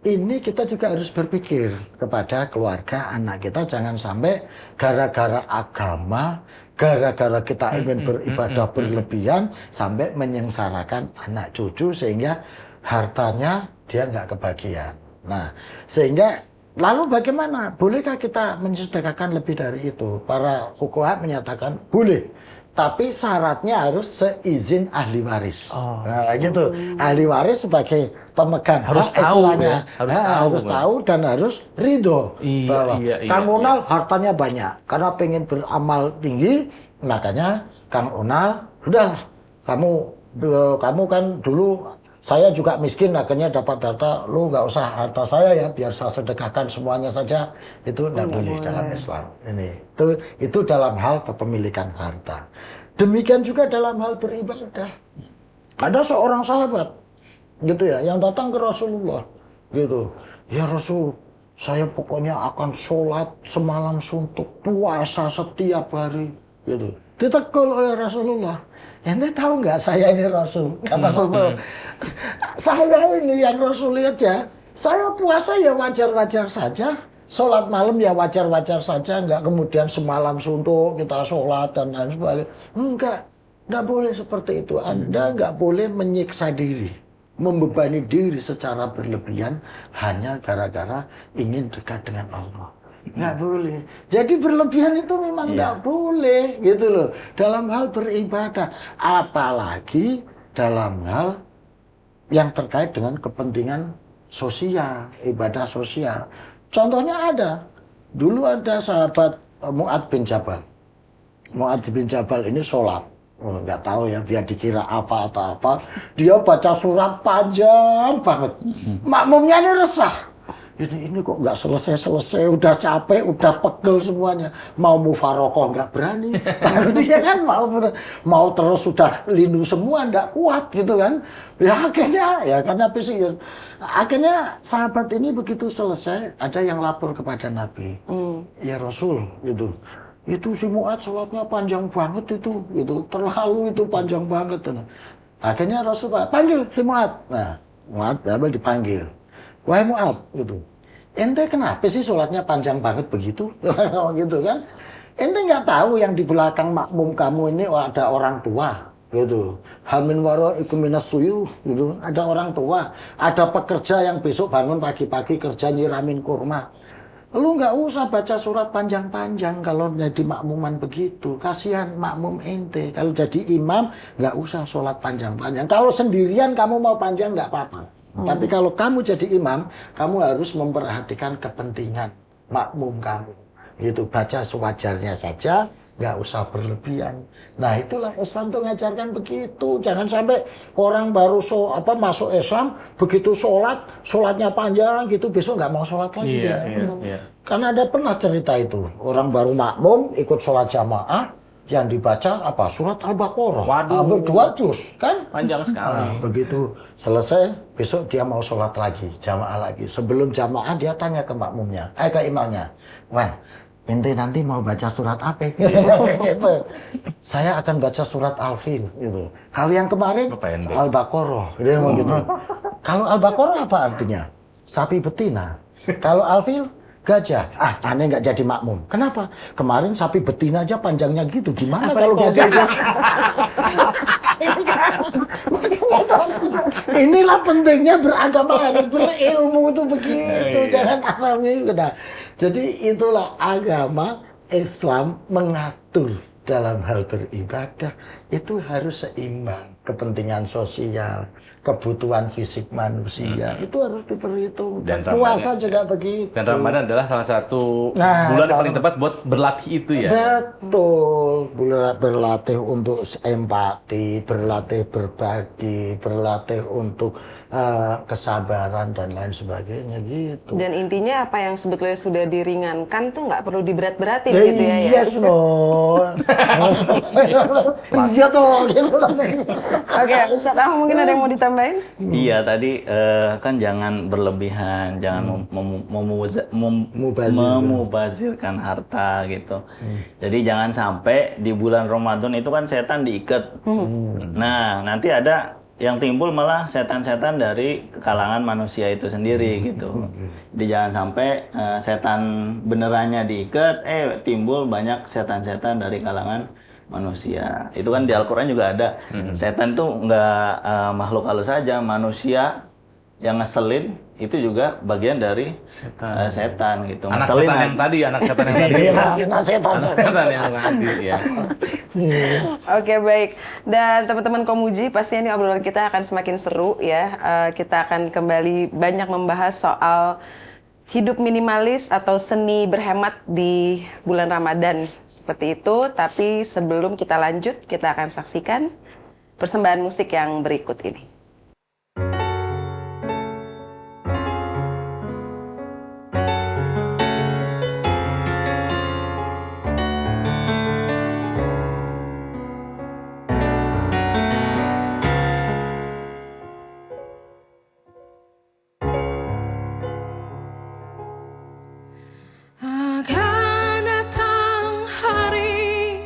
Ini kita juga harus berpikir kepada keluarga anak kita, jangan sampai gara-gara agama, gara-gara kita ingin beribadah berlebihan sampai menyengsarakan anak cucu sehingga hartanya dia nggak kebagian. Nah, sehingga lalu bagaimana? Bolehkah kita mensedekahkan lebih dari itu? Para fuqaha menyatakan boleh, tapi syaratnya harus seizin ahli waris. Nah, gitu. Ahli waris sebagai pemegang Harus hak tahu istilahnya. ya, Harus tahu dan harus ridho bahwa Kang iya. Unal hartanya banyak karena pengen beramal tinggi, makanya Kang Unal, udahlah kamu kan dulu saya juga miskin, akhirnya dapat harta, lu nggak usah harta saya ya, biar saya sedekahkan semuanya saja. Itu nggak boleh dalam Islam. Itu dalam hal kepemilikan harta. Demikian juga dalam hal beribadah. Ada seorang sahabat, gitu ya, yang datang ke Rasulullah, gitu. Ya Rasul, saya pokoknya akan sholat semalam suntuk, puasa setiap hari, gitu. Ditegur oleh Rasulullah. Ente tahu nggak saya ini Rasul? Kata Rasul. Saya ini yang Rasul aja. Saya puasa ya wajar-wajar saja. Sholat malam ya wajar-wajar saja. Nggak kemudian semalam suntuk kita sholat dan lain sebagainya. Nggak boleh seperti itu. Anda nggak boleh menyiksa diri, membebani diri secara berlebihan hanya gara-gara ingin dekat dengan Allah. Nggak boleh. Jadi berlebihan itu memang nggak boleh, gitu loh. Dalam hal beribadah, apalagi dalam hal yang terkait dengan kepentingan sosial, ibadah sosial. Contohnya ada, dulu ada sahabat Mu'adz bin Jabal. Mu'adz bin Jabal ini sholat. Nggak tahu ya, dia dikira apa atau apa. Dia baca surat panjang banget. Makmumnya ini resah. Ini kok nggak selesai-selesai, udah capek, udah pegel semuanya. Mau mufarokoh nggak berani. Dia kan mau terus sudah linu semua, nggak kuat gitu kan. Ya akhirnya, ya karena pisir. Akhirnya sahabat ini begitu selesai, ada yang lapor kepada Nabi. Ya Rasul, gitu. Itu si Mu'adz sholatnya panjang banget itu, gitu. Terlalu itu panjang banget. Akhirnya Rasul panggil si Mu'adz. Nah, Mu'adz dipanggil. Wahai Mu'adz, gitu. Ente kenapa sih sholatnya panjang banget begitu? Gitu kan? Ente nggak tahu yang di belakang makmum kamu ini ada orang tua, gitu. Hamin waro ikuminas suyuh, gitu. Ada orang tua, ada pekerja yang besok bangun pagi-pagi kerja nyiramin kurma. Lu nggak usah baca surat panjang-panjang kalau jadi makmuman begitu. Kasihan makmum ente. Kalau jadi imam nggak usah sholat panjang-panjang. Kalau sendirian kamu mau panjang nggak apa-apa. Tapi kalau kamu jadi imam, kamu harus memperhatikan kepentingan makmum kamu. Gitu, baca sewajarnya saja, nggak usah berlebihan. Nah itulah Islam tuh ngajarkan begitu. Jangan sampai orang baru masuk Islam, begitu sholatnya panjang gitu, besok nggak mau sholat lagi. Iya. Karena ada pernah cerita itu, orang baru makmum ikut sholat jamaah, yang dibaca apa? Surat Al-Baqarah. Waduh. Hampir 2 juz, kan? Panjang sekali. Nah, begitu selesai, besok dia mau sholat lagi, jamaah lagi. Sebelum jamaah dia tanya ke makmumnya, ke imamnya, "Wan, ente nanti mau baca surat apa?" Gitu. "Saya akan baca surat Al-Fil." Gitu. Kalau yang kemarin Pendek. Al-Baqarah, dia ngomong gitu. Kalau Al-Baqarah apa artinya? Sapi betina. Kalau Al-Fil gajah. Aneh nggak jadi makmum. Kenapa? Kemarin sapi betina aja panjangnya gitu. Gimana kalau gajah? Inilah pentingnya beragama, harus berilmu itu begitu. Jangan asal udah. Jadi itulah agama Islam mengatur dalam hal beribadah itu harus seimbang. Kepentingan sosial, kebutuhan fisik manusia itu harus diperhitungkan. Dan Puasa Ramadan- juga begitu. Dan Ramadan adalah salah satu Nah, bulan yang cara- paling tepat buat berlatih itu ya. Betul, berlatih untuk empati, berlatih berbagi, berlatih untuk kesabaran dan lain sebagainya gitu. Dan intinya apa yang sebetulnya sudah diringankan tuh nggak perlu diberat-beratin gitu ya. Yes, no. Iya tuh, gitu. Oke, Ustaz Ahmad mungkin ada yang mau ditambahin? Iya tadi kan jangan berlebihan, jangan memubazirkan harta gitu. Jadi jangan sampai di bulan Ramadan itu kan setan diikat. Nah nanti ada yang timbul malah setan-setan dari kalangan manusia itu sendiri gitu. Jadi jangan sampai setan benerannya diikat, timbul banyak setan-setan dari kalangan manusia. Itu kan di Al-Quran juga ada. Setan itu nggak makhluk halus saja, manusia yang ngeselin itu juga bagian dari setan gitu. Anak Ngeselin setan yang tadi, anak setan yang tadi. Iya, setan. Anak setan yang tadi ya. Oke, baik. Dan teman-teman Komuji, pasti ini obrolan kita akan semakin seru ya. Kita akan kembali banyak membahas soal hidup minimalis atau seni berhemat di bulan Ramadan. Seperti itu, tapi sebelum kita lanjut, kita akan saksikan persembahan musik yang berikut ini. Akan datang hari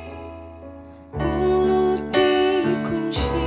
mulut dikunci,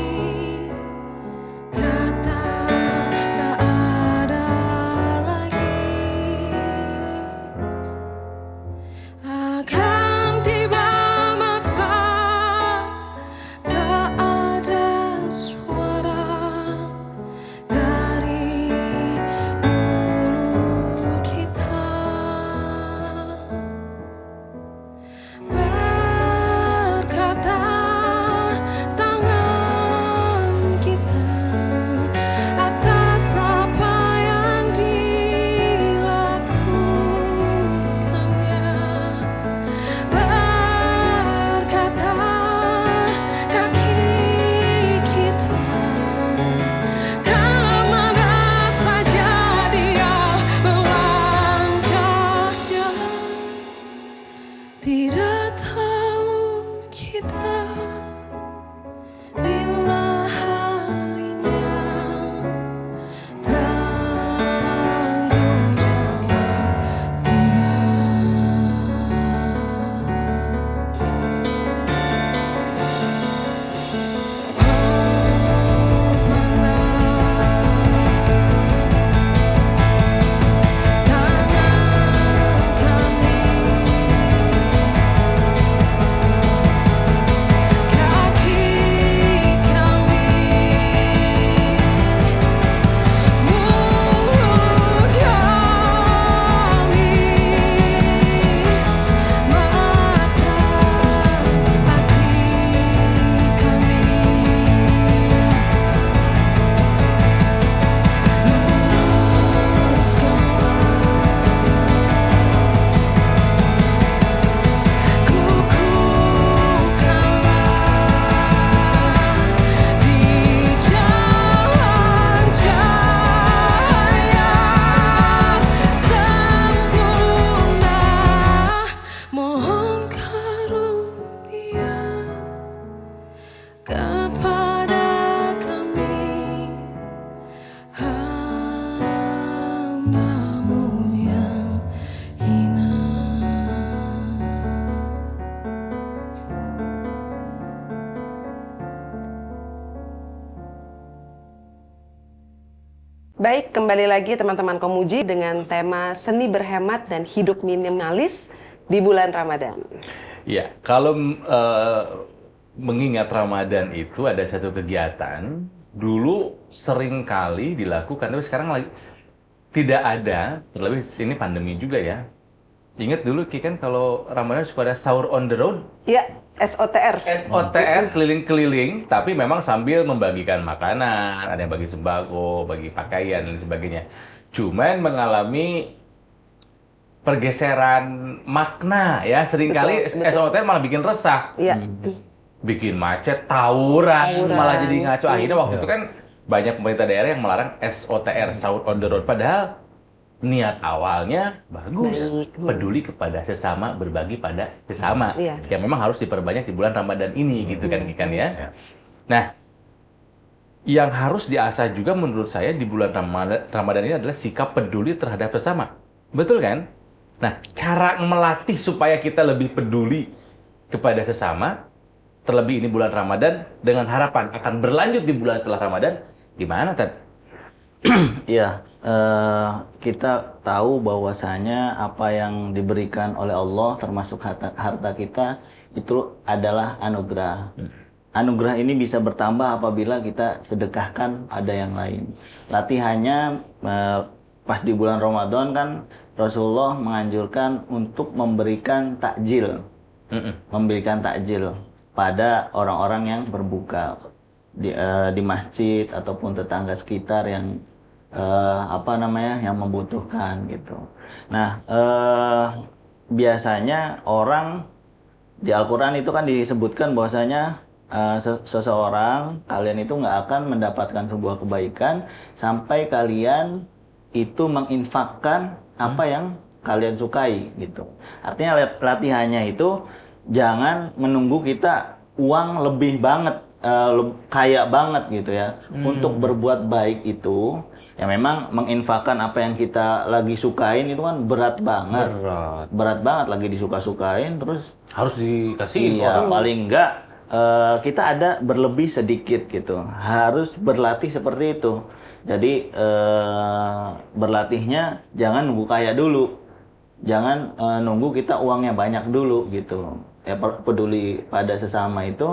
Baik, kembali lagi teman-teman Komuji dengan tema seni berhemat dan hidup minimalis di bulan Ramadan. Ya, kalau mengingat Ramadan itu ada satu kegiatan dulu sering kali dilakukan, tapi sekarang lagi tidak ada. Terlebih ini pandemi juga ya. Ingat dulu Ki kan kalau Ramadan suka ada sahur on the road. Ya, SOTR. SOTR keliling-keliling, tapi memang sambil membagikan makanan, ada yang bagi sembako, bagi pakaian dan sebagainya. Cuman mengalami pergeseran makna ya, seringkali Betul, betul. SOTR malah bikin resah. Iya. Bikin macet, tawuran, malah jadi ngaco. Akhirnya waktu Iya. itu kan banyak pemerintah daerah yang melarang SOTR, sahur on the road. Padahal niat awalnya bagus, Baik. peduli kepada sesama, berbagi pada sesama. Iya. Yang memang harus diperbanyak di bulan Ramadan ini, gitu kan, Kikan ya. Nah, yang harus diasah juga menurut saya di bulan Ramadan ini adalah sikap peduli terhadap sesama. Betul kan? Nah, cara melatih supaya kita lebih peduli kepada sesama, terlebih ini bulan Ramadan, dengan harapan akan berlanjut di bulan setelah Ramadan, gimana, Tad? Iya, kita tahu bahwasanya apa yang diberikan oleh Allah termasuk harta kita itu adalah anugerah. Anugerah ini bisa bertambah apabila kita sedekahkan pada yang lain. Latihannya pas di bulan Ramadan kan Rasulullah menganjurkan untuk memberikan takjil. Memberikan takjil pada orang-orang yang berbuka di masjid ataupun tetangga sekitar yang yang membutuhkan gitu. Nah, biasanya orang di Al-Quran itu kan disebutkan bahwasanya seseorang kalian itu nggak akan mendapatkan sebuah kebaikan sampai kalian itu menginfakkan apa yang kalian sukai gitu. Artinya latihannya itu jangan menunggu kita uang lebih banget, kaya banget gitu ya. Untuk berbuat baik itu ya memang menginfakkan apa yang kita lagi sukain itu kan berat banget. Berat banget lagi disuka-sukain terus Harus dikasih iya, paling enggak kita ada berlebih sedikit gitu. Harus berlatih seperti itu. Jadi berlatihnya jangan nunggu kaya dulu. Jangan nunggu kita uangnya banyak dulu gitu. Ya peduli pada sesama itu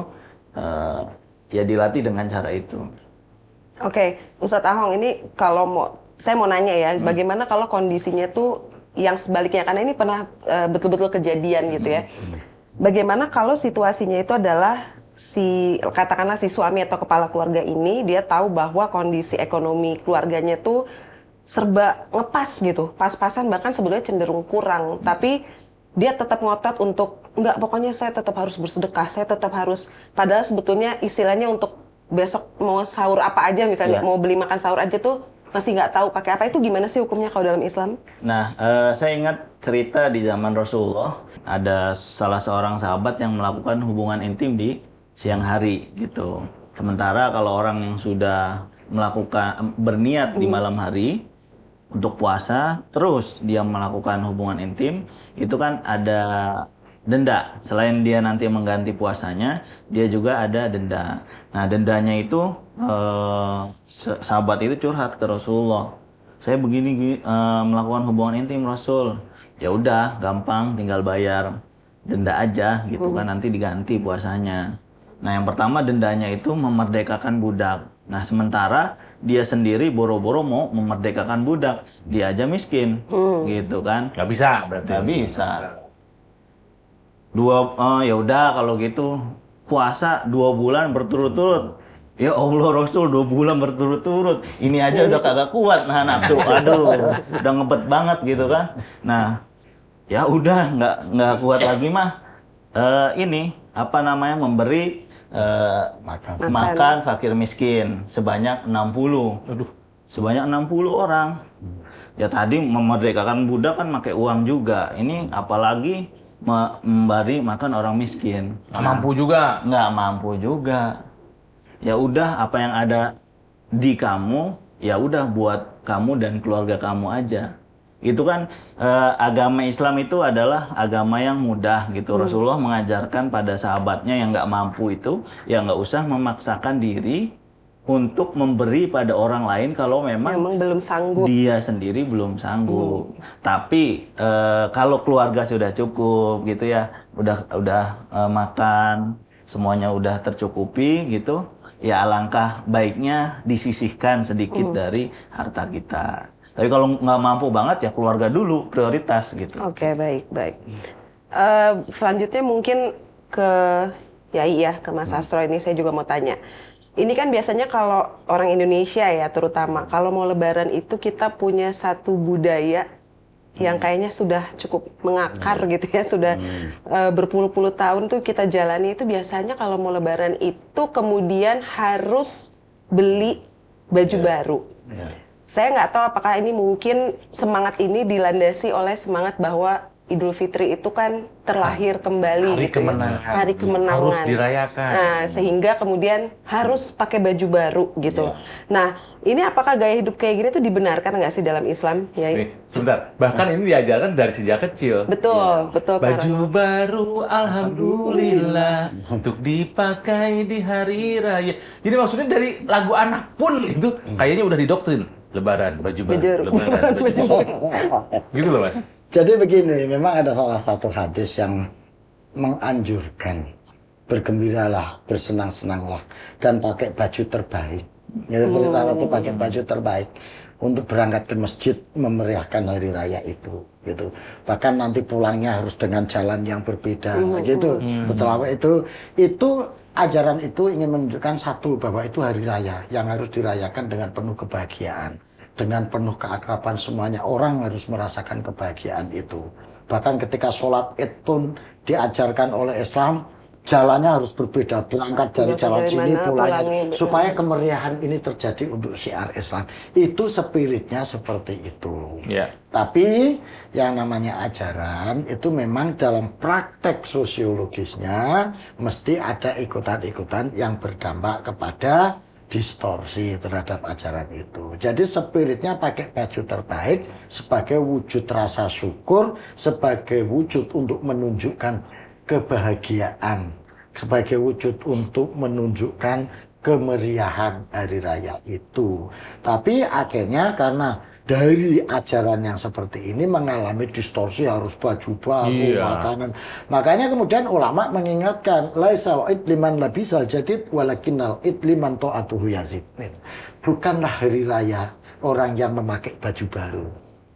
ya dilatih dengan cara itu. Oke, Ustadz Ahong ini saya mau nanya ya, bagaimana kalau kondisinya tuh yang sebaliknya, karena ini pernah betul-betul kejadian gitu ya. Bagaimana kalau situasinya itu adalah katakanlah si suami atau kepala keluarga ini dia tahu bahwa kondisi ekonomi keluarganya tuh serba ngepas gitu, pas-pasan bahkan sebenarnya cenderung kurang, tapi dia tetap ngotot untuk enggak, pokoknya saya tetap harus bersedekah, saya tetap harus, padahal sebetulnya istilahnya untuk besok mau sahur apa aja misalnya, mau beli makan sahur aja tuh masih nggak tahu pakai apa. Itu gimana sih hukumnya kalau dalam Islam? Nah, saya ingat cerita di zaman Rasulullah, ada salah seorang sahabat yang melakukan hubungan intim di siang hari gitu. Sementara kalau orang yang sudah berniat di malam hari untuk puasa, terus dia melakukan hubungan intim, itu kan ada denda. Selain dia nanti mengganti puasanya, dia juga ada denda. Nah, dendanya itu sahabat itu curhat ke Rasulullah. Saya begini melakukan hubungan intim Rasul. Ya udah, gampang, tinggal bayar denda aja gitu kan, nanti diganti puasanya. Nah, yang pertama dendanya itu memerdekakan budak. Nah, sementara dia sendiri boro-boro mau memerdekakan budak, dia aja miskin, gitu kan? Nggak bisa berarti. Nggak bisa. Ya udah kalau gitu puasa 2 bulan berturut-turut. Ya Allah Rasul 2 bulan berturut-turut. Ini aja udah kagak kuat nah nafsu. Aduh, udah ngebet banget gitu kan. Nah, ya udah nggak kuat lagi mah. Memberi makan fakir miskin sebanyak 60. Aduh. Sebanyak 60 orang. Ya tadi memerdekakan budak kan pakai uang juga. Ini apalagi memberi makan orang miskin. Nggak mampu juga. Nggak mampu juga. Ya udah apa yang ada di kamu, ya udah buat kamu dan keluarga kamu aja. Itu kan agama Islam itu adalah agama yang mudah gitu. Rasulullah mengajarkan pada sahabatnya yang nggak mampu itu, ya nggak usah memaksakan diri untuk memberi pada orang lain kalau memang belum sanggup. dia sendiri belum sanggup. Tapi kalau keluarga sudah cukup gitu ya, udah makan, semuanya udah tercukupi gitu, ya alangkah baiknya disisihkan sedikit dari harta kita. Tapi kalau nggak mampu banget ya keluarga dulu prioritas gitu. Oke, baik. Selanjutnya mungkin ke Yai ya, ke Mas Astro ini saya juga mau tanya. Ini kan biasanya kalau orang Indonesia ya terutama, kalau mau lebaran itu kita punya satu budaya yang kayaknya sudah cukup mengakar gitu ya, sudah berpuluh-puluh tahun tuh kita jalani itu biasanya kalau mau lebaran itu kemudian harus beli baju baru. Saya nggak tahu apakah ini mungkin semangat ini dilandasi oleh semangat bahwa Idul Fitri itu kan terlahir kembali Hari gitu kemenangan. ya. Hari kemenangan. Harus dirayakan. Nah, sehingga kemudian harus pakai baju baru gitu. Nah, ini apakah gaya hidup kayak gini tuh dibenarkan nggak sih dalam Islam? Ya, Nih, sebentar. Bahkan ini diajarkan dari sejak kecil. betul, betul. Kak Baju Ronald. baru alhamdulillah untuk dipakai di hari raya. Jadi maksudnya dari lagu anak pun itu kayaknya udah didoktrin. Lebaran, baju baru. Lebaran, baju baru. Gitu loh, Mas. Jadi begini, memang ada salah satu hadis yang menganjurkan bergembiralah, bersenang-senanglah, dan pakai baju terbaik. Jadi perintah itu pakai baju terbaik untuk berangkat ke masjid memeriahkan hari raya itu. Gitu. Bahkan nanti pulangnya harus dengan jalan yang berbeda. Gitu. Setelah itu ajaran itu ingin menunjukkan satu bahwa itu hari raya yang harus dirayakan dengan penuh kebahagiaan. Dengan penuh keakraban semuanya, orang harus merasakan kebahagiaan itu. Bahkan ketika sholat id pun diajarkan oleh Islam, jalannya harus berbeda. Berangkat dari jalan sini, pulangnya. Supaya kemeriahan ini terjadi untuk syiar Islam. Itu spiritnya seperti itu. Ya. Tapi yang namanya ajaran itu memang dalam praktek sosiologisnya mesti ada ikutan-ikutan yang berdampak kepada distorsi terhadap ajaran itu. Jadi spiritnya pakai baju terbaik sebagai wujud rasa syukur, sebagai wujud untuk menunjukkan kebahagiaan, sebagai wujud untuk menunjukkan kemeriahan hari raya itu. Tapi akhirnya karena dari ajaran yang seperti ini mengalami distorsi, harus baju baru, makanan. Makanya kemudian ulama mengingatkan, laisa id liman labisal jadid walakinnal id liman ta'atuhu yazid. Bukanlah hari raya orang yang memakai baju baru,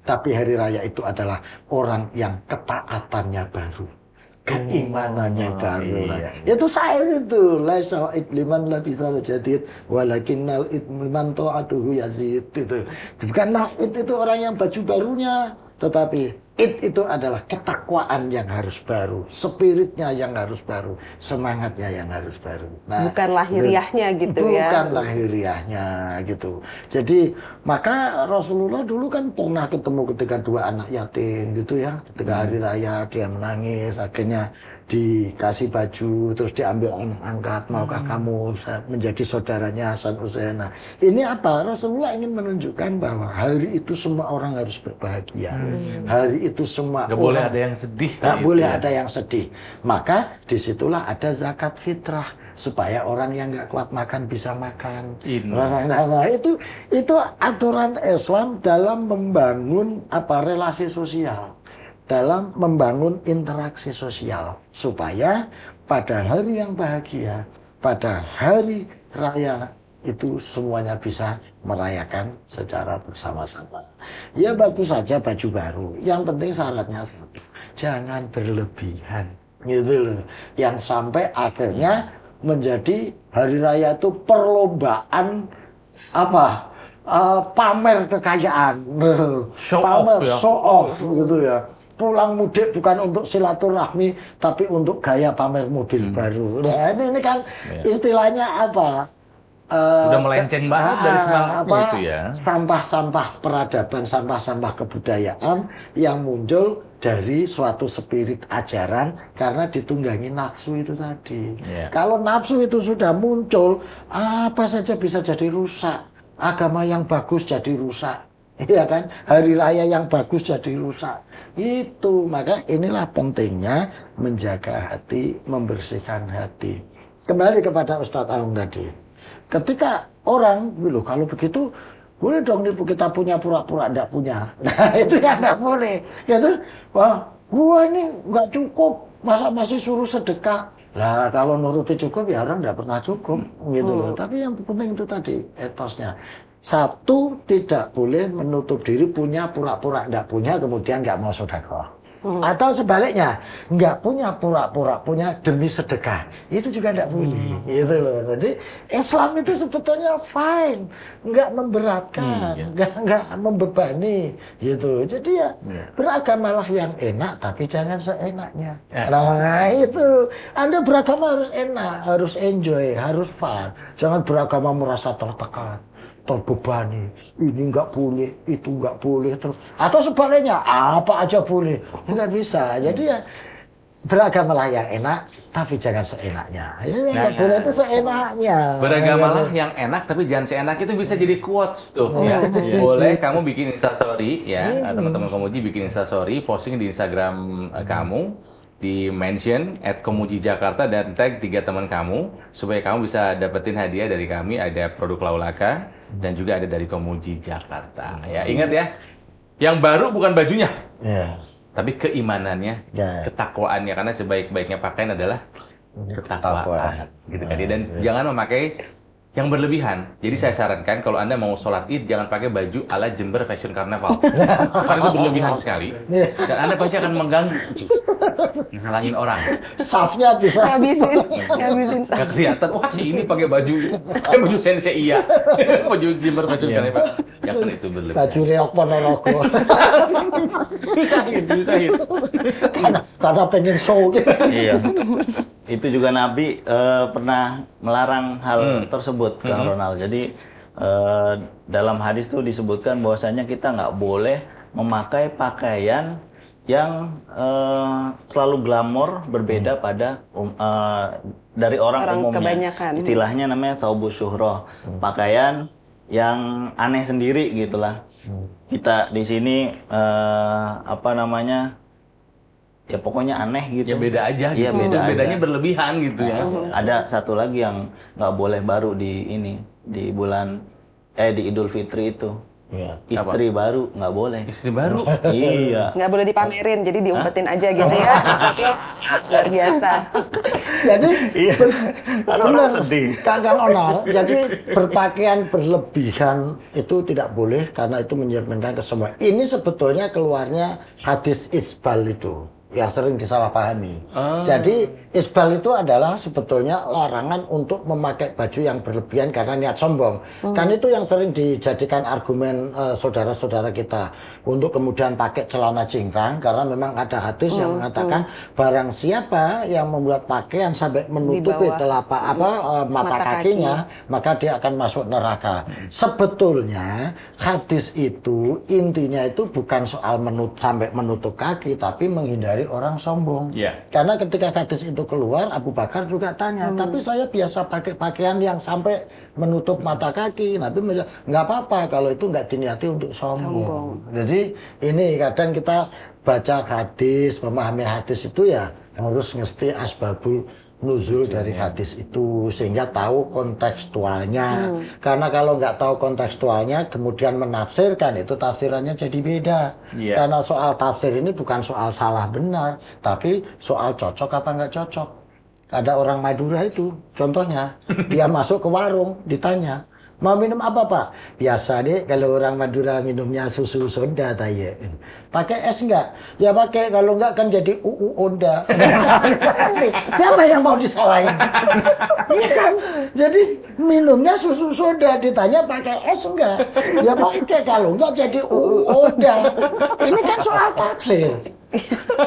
tapi hari raya itu adalah orang yang ketaatannya baru, keimanannya baru. Itu syair itu, laisa id liman labisal jadid walakinnal id liman ta'atuhu yazid. Itu bukanlah id itu orang yang baju barunya, tetapi id itu adalah ketakwaan yang harus baru, spiritnya yang harus baru, semangatnya yang harus baru. Nah, bukan lahiriahnya gitu ya. Bukan lahiriahnya gitu. Jadi maka Rasulullah dulu kan pernah ketemu ketika dua anak yatim gitu ya. Ketika hari raya dia menangis, akhirnya dikasih baju, terus diambil anak angkat, maukah kamu menjadi saudaranya Hasan Husain. Nah, ini apa? Rasulullah ingin menunjukkan bahwa hari itu semua orang harus berbahagia. Hari itu semua Nggak boleh ada yang sedih. nggak gitu boleh ya. ada yang sedih. Maka disitulah ada zakat fitrah supaya orang yang nggak kuat makan bisa makan. Nah, itu aturan Islam dalam membangun relasi sosial, dalam membangun interaksi sosial, supaya pada hari yang bahagia, pada hari raya itu semuanya bisa merayakan secara bersama-sama. Ya bagus saja baju baru, yang penting syaratnya satu, jangan berlebihan, gitu loh. Yang sampai akhirnya menjadi hari raya itu perlombaan pamer kekayaan, Show off gitu ya. Pulang mudik bukan untuk silaturahmi, tapi untuk gaya pamer mobil baru. Nah, ini kan istilahnya apa? Udah melenceng banget dari semangatnya itu ya. Sampah-sampah peradaban, sampah-sampah kebudayaan yang muncul dari suatu spirit ajaran karena ditunggangi nafsu itu tadi. Kalau nafsu itu sudah muncul, apa saja bisa jadi rusak. Agama yang bagus jadi rusak. Iya kan? Hari raya yang bagus jadi rusak. Itu, maka inilah pentingnya menjaga hati, membersihkan hati. Kembali kepada Ustadz Aung tadi. Ketika orang, loh kalau begitu boleh dong nih kita punya pura-pura enggak punya. Nah itu yang enggak boleh. Gitu. Wah, gua ini enggak cukup, masa masih suruh sedekah. Lah kalau nuruti cukup ya orang enggak pernah cukup gitu loh. Tapi yang penting itu tadi etosnya. Satu, tidak boleh menutup diri punya pura-pura enggak punya kemudian enggak mau sedekah. Atau sebaliknya, nggak punya pura-pura punya demi sedekah, itu juga nggak boleh, gitu loh. Jadi Islam itu sebetulnya fine, nggak memberatkan, nggak membebani, gitu. Jadi ya beragamalah yang enak, tapi jangan seenaknya. Nah itu, Anda beragama harus enak, harus enjoy, harus fun. Jangan beragama merasa tertekan, terbebani, ini nggak boleh, itu nggak boleh, terus atau sebaliknya apa aja boleh, nggak bisa. Jadi ya beragamalah yang enak, tapi jangan seenaknya. Ya nggak boleh itu seenaknya. Beragamalah yang enak tapi jangan seenak, itu bisa jadi quotes tuh ya. Boleh kamu bikin instastory ya, teman-teman Komuji bikin instastory, posting di Instagram kamu, di mention @komujijakarta dan tag 3 teman kamu supaya kamu bisa dapetin hadiah dari kami, ada produk Laulaka dan juga ada dari Komuji Jakarta. Ya, ingat ya. Yang baru bukan bajunya. Ya. Tapi keimanannya, Ya. ketakwaannya, karena sebaik-baiknya pakaian adalah ketakwaan. Gitu kan. Dan jangan memakai yang berlebihan. Jadi saya sarankan kalau Anda mau sholat Id jangan pakai baju ala Jember Fashion Carnival. Karena itu berlebihan sekali. Dan Anda pasti akan mengganggu. Ngalangin orang. Safnya bisa. Ngabisin Nggak kelihatan, wah si ini pakai baju sensei iya. Baju Jember Fashion Carnival. Yang kan itu berlebihan. Baju reok Ponorogo. Diusahin. karena pengen show gitu. Iya. Itu juga Nabi pernah melarang hal tersebut, Kang Ronald. Jadi dalam hadis tuh disebutkan bahwasanya kita nggak boleh memakai pakaian yang terlalu glamor, berbeda pada dari orang umumnya. kebanyakan. Istilahnya namanya thawbus syuhroh, pakaian yang aneh sendiri gitulah. Kita di sini apa namanya? Ya pokoknya aneh gitu. Ya beda aja gitu. Iya, beda Bedanya aja. berlebihan gitu ya. Ada satu lagi yang nggak boleh baru di ini, di bulan di Idul Fitri itu. Ya. Fitri baru nggak boleh. Istri baru. Iya. nggak boleh dipamerin, jadi diumpetin aja gitu ya. Luar biasa. Jadi benar, sedih. Kang Onal. Jadi berpakaian berlebihan itu tidak boleh karena itu mencerminkan kesemuanya. Ini sebetulnya keluarnya hadis isbal itu yang sering disalahpahami. Jadi isbal itu adalah sebetulnya larangan untuk memakai baju yang berlebihan karena niat sombong. Kan itu yang sering dijadikan argumen saudara-saudara kita untuk kemudian pakai celana cingkrang karena memang ada hadis yang mengatakan barang siapa yang membuat pakaian sampai menutupi Di bawah. telapak mata kakinya, maka dia akan masuk neraka. Sebetulnya hadis itu intinya itu bukan soal sampai menutup kaki, tapi menghindari orang sombong. Iya. Karena ketika hadis itu keluar, Abu Bakar juga tanya, tapi saya biasa pakai pakaian yang sampai menutup mata kaki. Nabi menjawab, nggak apa-apa kalau itu nggak diniati untuk sombong. Jadi ini kadang kita baca hadis, memahami hadis itu ya harus mesti asbabul nuzul dari hadis itu sehingga tahu kontekstualnya. Karena kalau nggak tahu kontekstualnya kemudian menafsirkan itu tafsirannya jadi beda. Iya. Karena soal tafsir ini bukan soal salah benar, tapi soal cocok apa nggak cocok. Ada orang Madura itu, contohnya dia masuk ke warung ditanya, mau minum apa Pak? Biasa deh kalau orang Madura minumnya susu soda tanya. Pakai es enggak? Ya pakai, kalau enggak kan jadi onda. Siapa yang mau disalahin? Iya kan? Jadi minumnya susu soda ditanya pakai es enggak? Ya pakai, kalau enggak jadi onda. Ini kan soal tafsir.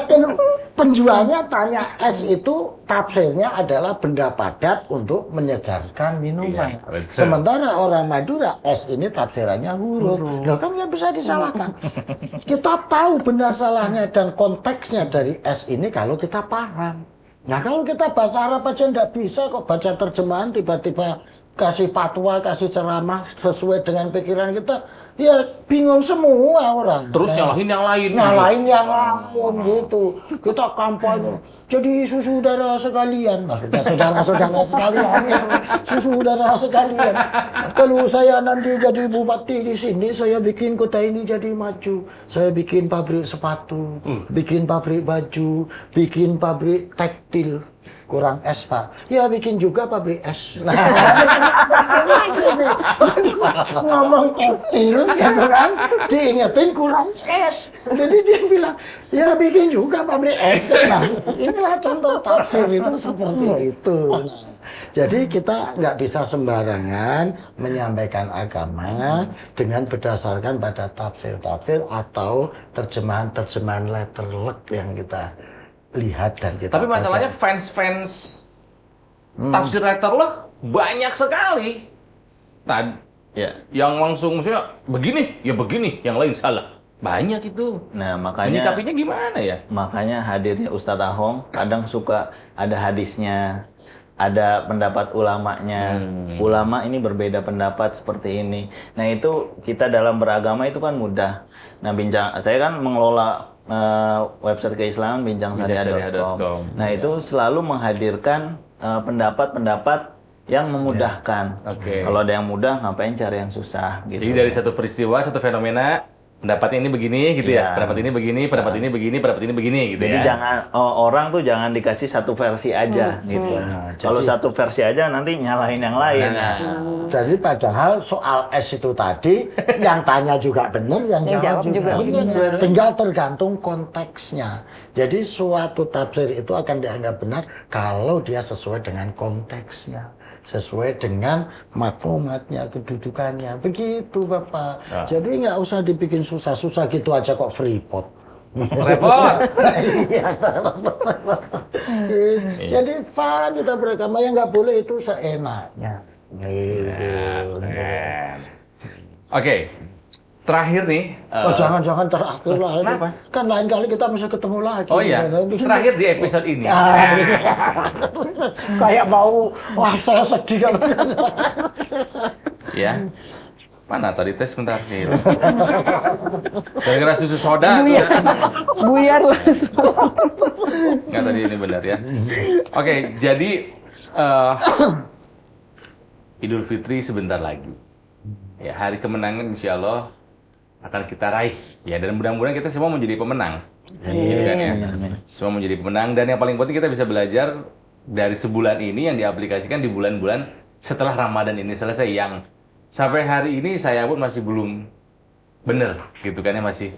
Dan penjualnya tanya es itu tafsirnya adalah benda padat untuk menyegarkan minuman. Iya, betul. Sementara orang Madura es ini tafsirannya huruf. Loh kan nggak bisa disalahkan. Kita tahu benar salahnya dan konteksnya dari es ini kalau kita paham. Nah kalau kita bahasa Arab aja nggak bisa kok baca terjemahan tiba-tiba kasih fatwa, kasih ceramah sesuai dengan pikiran kita. ya bingung semua orang. Terus nyalahin yang lain. Nyalain yang lain gitu. Kita kampanye. Jadi saudara sekalian, maksudnya saudara-saudara sekalian gitu. Saudara sekalian. Kalau saya nanti jadi bupati di sini, saya bikin kota ini jadi maju. Saya bikin pabrik sepatu, bikin pabrik baju, bikin pabrik tekstil. Kurang es, Pak. Ya bikin juga pabrik es. Nah, ngomong tekstil gitu kan, diingetin kurang es. Jadi dia bilang, ya bikin juga pabrik es. Nah, inilah contoh tafsir itu seperti itu. Nah, jadi kita nggak bisa sembarangan menyampaikan agama dengan berdasarkan pada tafsir-tafsir atau terjemahan-terjemahan letterlek yang kita lihat dan kita Tapi masalahnya baca. fans tafsir letter lo banyak sekali. Ya. Yang langsung maksudnya begini, ya begini, yang lain salah. Banyak itu. Nah, makanya Menyikapinya gimana ya? makanya hadirnya Ustadz Ahong kadang suka ada hadisnya, ada pendapat ulamanya. Ulama ini berbeda pendapat seperti ini. Nah, itu kita dalam beragama itu kan mudah. Nah, saya kan mengelola website keislaman bincangsyariah.com. Nah, itu selalu menghadirkan pendapat-pendapat yang memudahkan. Oke. Kalau ada yang mudah, ngapain cari yang susah gitu. Jadi dari satu peristiwa, satu fenomena, pendapatnya ini begini gitu ya. Iya. Pendapat ini begini, pendapat ini begini, pendapat ini begini gitu Jadi ya. jangan orang tuh jangan dikasih satu versi aja gitu. Kalau satu versi aja nanti nyalahin yang lain. Jadi padahal soal es itu tadi yang tanya juga benar, yang jawab juga benar. Tinggal tergantung konteksnya. Jadi suatu tafsir itu akan dianggap benar kalau dia sesuai dengan konteksnya, sesuai dengan maklumatnya, kedudukannya. Begitu Bapak. Jadi nggak usah dibikin susah-susah gitu aja kok freeport. Repot. Iya. Jadi fun kita beragama, yang nggak boleh itu seenaknya. Gitu. Keren. Oke. Terakhir nih. Oh jangan-jangan terakhir lah. Kenapa? Kan lain kali kita bisa ketemu lagi. Oh iya. Terakhir di episode ini. Kayak mau, wah saya sedih. Ya. Mana tadi tes sebentar nih. Gara-gara susu soda. Buyar langsung. Nggak tadi ini benar ya. Oke, jadi Idul Fitri sebentar lagi. Ya, hari kemenangan insya Allah akan kita raih. Ya, dan mudah-mudahan kita semua menjadi pemenang. Gitu kan ya. Semua menjadi pemenang, dan yang paling penting kita bisa belajar dari sebulan ini yang diaplikasikan di bulan-bulan setelah Ramadan ini selesai, yang sampai hari ini saya pun masih belum bener gitu kan ya, masih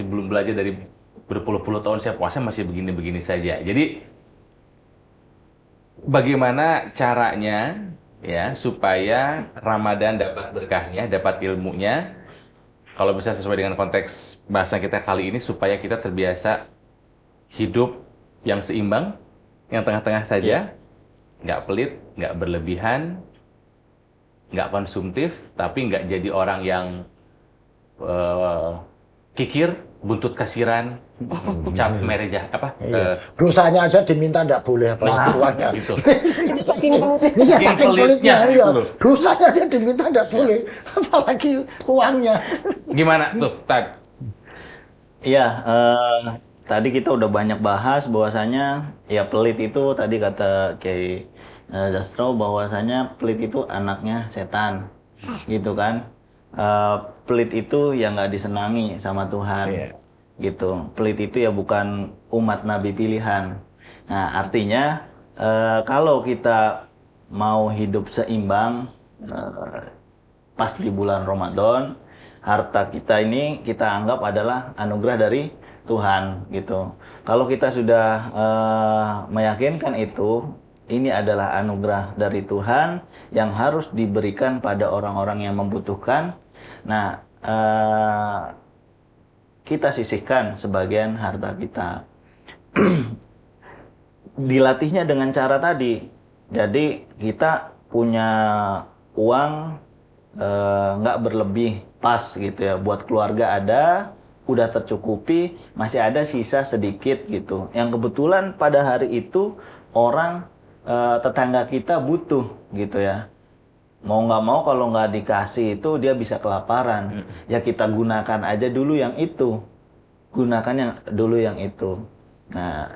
belum belajar. Dari berpuluh-puluh tahun saya puasa masih begini-begini saja. Jadi bagaimana caranya ya supaya Ramadan dapat berkahnya, dapat ilmunya, kalau bisa sesuai dengan konteks bahasa kita kali ini, supaya kita terbiasa hidup yang seimbang, yang tengah-tengah saja, nggak pelit, nggak berlebihan, nggak konsumtif, tapi nggak jadi orang yang kikir, buntut kasiran, cap merejah apa? Dosanya aja diminta nggak boleh, apalagi uangnya. Gitu. Iya, saking pelitnya. gitu Iya. loh. Dosanya aja diminta nggak boleh, apalagi uangnya. Gimana tuh, Tad? Iya, tadi kita udah banyak bahas bahwasanya ya pelit itu tadi kata Kiai Zastrow bahwasanya pelit itu anaknya setan, gitu kan? Pelit itu yang nggak disenangi sama Tuhan, gitu. Pelit itu ya bukan umat Nabi pilihan. Nah, artinya kalau kita mau hidup seimbang pas di bulan Ramadan, harta kita ini kita anggap adalah anugerah dari Tuhan, gitu. Kalau kita sudah meyakinkan itu, ini adalah anugerah dari Tuhan yang harus diberikan pada orang-orang yang membutuhkan. Nah, kita sisihkan sebagian harta kita. Dilatihnya dengan cara tadi. Jadi kita punya uang nggak berlebih, pas gitu ya. Buat keluarga ada, udah tercukupi, masih ada sisa sedikit gitu. Yang kebetulan pada hari itu orang tetangga kita butuh gitu ya. Mau nggak mau kalau nggak dikasih itu dia bisa kelaparan. Ya kita gunakan aja dulu yang itu. Gunakan yang dulu yang itu. Nah,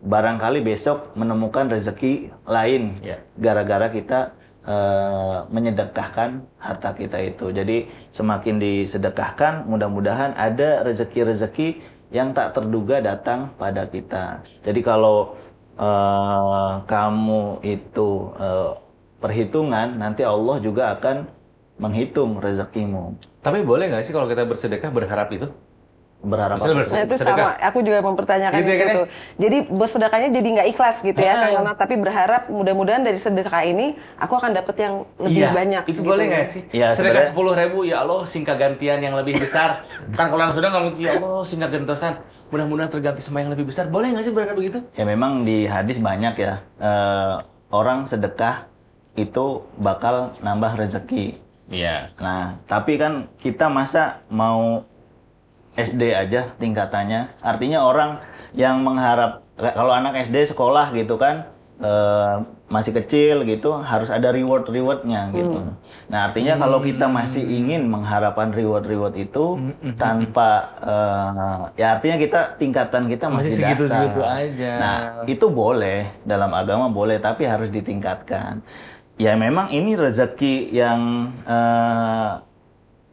barangkali besok menemukan rezeki lain gara-gara kita menyedekahkan harta kita itu. Jadi semakin disedekahkan, mudah-mudahan ada rezeki-rezeki yang tak terduga datang pada kita. Jadi kalau kamu itu perhitungan, nanti Allah juga akan menghitung rezekimu. Tapi boleh nggak sih kalau kita bersedekah berharap itu? Berharap Misalnya apa? Nah itu sedekah. sama, aku juga mempertanyakan Gitu ya, itu kan ya? tuh. Jadi bersedekahnya jadi nggak ikhlas gitu ya, Kang Ronald. Tapi berharap mudah-mudahan dari sedekah ini aku akan dapat yang lebih banyak. Itu gitu. boleh nggak sih? Ya, Sedekah sebenarnya- 10.000, ya Allah singkat gantian yang lebih besar. Kan kalau yang sudah ngomong, ya Allah singkat gentosan, mudah-mudahan terganti sama yang lebih besar. Boleh nggak sih berharap begitu? Ya memang di hadis banyak ya, orang sedekah itu bakal nambah rezeki. Iya. Nah, tapi kan kita masa mau SD aja tingkatannya. Artinya orang yang mengharap, kalau anak SD sekolah gitu kan, masih kecil gitu, harus ada reward-rewardnya gitu. Nah, artinya kalau kita masih ingin mengharapkan reward-reward itu tanpa, ya artinya kita tingkatan kita masih Masih dasar. segitu-segitu aja. Nah, itu boleh, dalam agama boleh, tapi harus ditingkatkan. Ya memang ini rezeki yang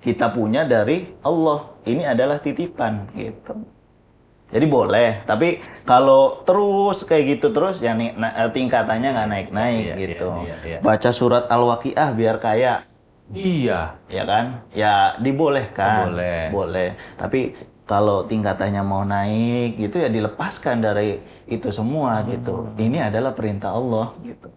kita punya dari Allah. Ini adalah titipan gitu. Jadi boleh, tapi kalau terus kayak gitu terus ya tingkatannya nggak naik-naik Iya, gitu. iya. Baca surat Al-Waqiah biar kaya, Iya. ya kan? Ya dibolehkan. Boleh. Tapi kalau tingkatannya mau naik gitu ya dilepaskan dari itu semua gitu. Ini adalah perintah Allah gitu.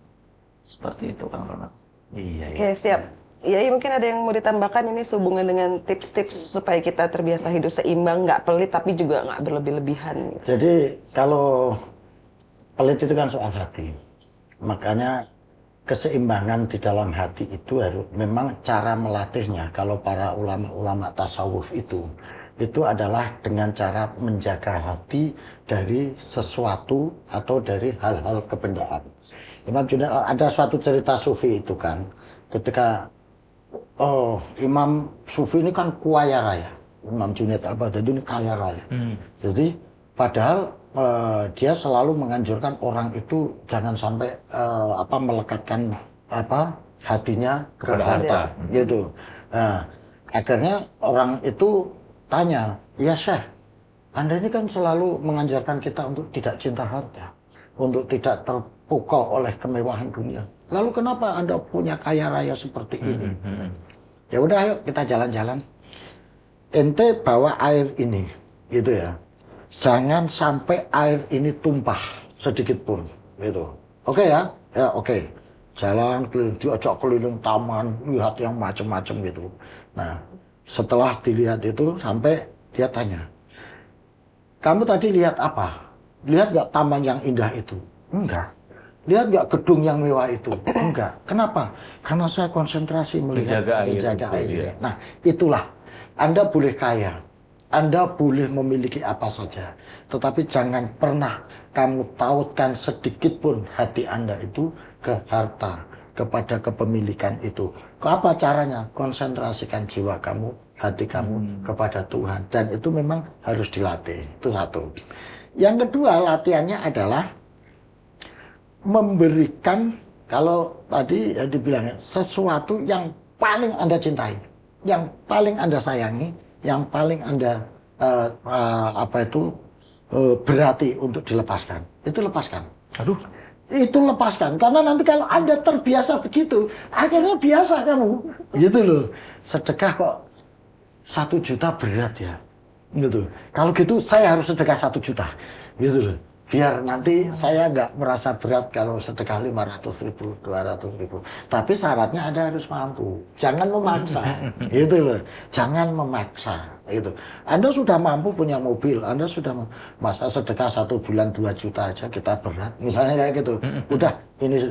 Seperti itu Kang Ronald. Iya. Oke, siap. Ya, mungkin ada yang mau ditambahkan ini sehubungan dengan tips-tips supaya kita terbiasa hidup seimbang, nggak pelit tapi juga nggak berlebih-lebihan. Gitu. Jadi kalau pelit itu kan soal hati. Makanya keseimbangan di dalam hati itu harus memang cara melatihnya. Kalau para ulama-ulama tasawuf itu adalah dengan cara menjaga hati dari sesuatu atau dari hal-hal kebendaan. Imam Junaid, ada suatu cerita sufi itu kan, ketika Imam Sufi ini kan kaya raya. Imam Junaid al-Baghdadi ini kaya raya. Jadi padahal dia selalu menganjurkan orang itu jangan sampai melekatkan hatinya kepada harta. Gitu. Nah, akhirnya orang itu tanya, "Ya Syekh, Anda ini kan selalu mengajarkan kita untuk tidak cinta harta, untuk tidak terpukau oleh kemewahan dunia. Lalu kenapa Anda punya kaya raya seperti ini?" Ya udah, ayo kita jalan-jalan. Ente bawa air ini, gitu ya. Jangan sampai air ini tumpah sedikit pun, gitu. Oke ya? Ya oke. Jalan keliling, diajak keliling taman, lihat yang macam-macam gitu. Nah, setelah dilihat itu sampai dia tanya, "Kamu tadi lihat apa? Lihat nggak taman yang indah itu?" "Enggak." "Lihat nggak gedung yang mewah itu?" "Enggak." "Kenapa?" "Karena saya konsentrasi melihat menjaga air ini." Nah, itulah. Anda boleh kaya, Anda boleh memiliki apa saja, tetapi jangan pernah kamu tautkan sedikit pun hati Anda itu ke harta, kepada kepemilikan itu. Apa caranya? Konsentrasikan jiwa kamu, hati kamu kepada Tuhan. Dan itu memang harus dilatih. Itu satu. Yang kedua, latihannya adalah memberikan, kalau tadi ya dibilang, sesuatu yang paling Anda cintai, yang paling Anda sayangi, yang paling Anda berarti untuk dilepaskan. Itu lepaskan. Itu lepaskan. Karena nanti kalau Anda terbiasa begitu, akhirnya biasa kamu. Gitu loh. Sedekah kok 1 juta berat ya. Gitu. Kalau gitu saya harus sedekah 1 juta. Gitu loh. Biar nanti saya nggak merasa berat kalau sedekah 500.000, 200.000. Tapi syaratnya Anda harus mampu. Jangan memaksa. Gitu loh. Jangan memaksa. Gitu. Anda sudah mampu punya mobil, Anda sudah masa sedekah 1 bulan 2 juta aja kita berat. Misalnya kayak gitu. Udah,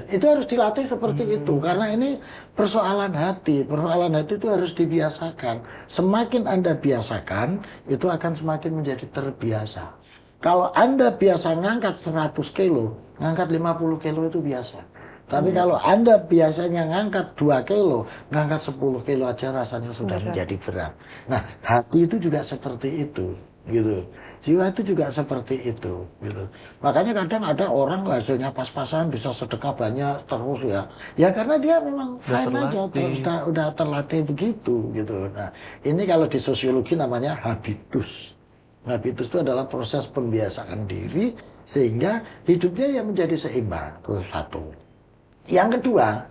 itu harus dilatih seperti itu. Karena ini persoalan hati. Persoalan hati itu harus dibiasakan. Semakin Anda biasakan, itu akan semakin menjadi terbiasa. Kalau Anda biasa ngangkat 100 kilo, ngangkat 50 kilo itu biasa. Tapi kalau Anda biasanya ngangkat 2 kilo, ngangkat 10 kilo aja rasanya sudah menjadi berat. Nah, hati itu juga seperti itu, gitu. Jiwa itu juga seperti itu, gitu. Makanya kadang ada orang hasilnya pas-pasan bisa sedekah banyak terus ya. Ya karena dia memang fine aja, terus udah terlatih begitu, gitu. Nah, ini kalau di sosiologi namanya habitus. Habitus itu adalah proses pembiasaan diri sehingga hidupnya ya menjadi seimbang. Itu satu. Yang kedua,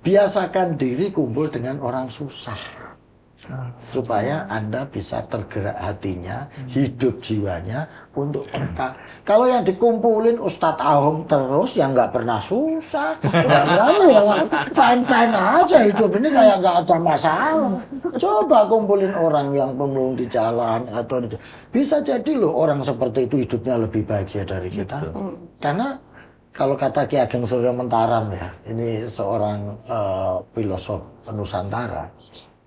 biasakan diri kumpul dengan orang susah. Supaya Anda bisa tergerak hatinya, hidup jiwanya untuk berkah. Kalau yang dikumpulin Ustadz Ahom terus, yang nggak pernah susah, ya fine-fine aja hidup ini kayak nggak ada masalah. Coba kumpulin orang yang pemulung di jalan atau bisa jadi loh orang seperti itu hidupnya lebih bahagia dari kita. Karena kalau kata Ki Ageng Surya Mentaram ya, ini seorang filosof Nusantara.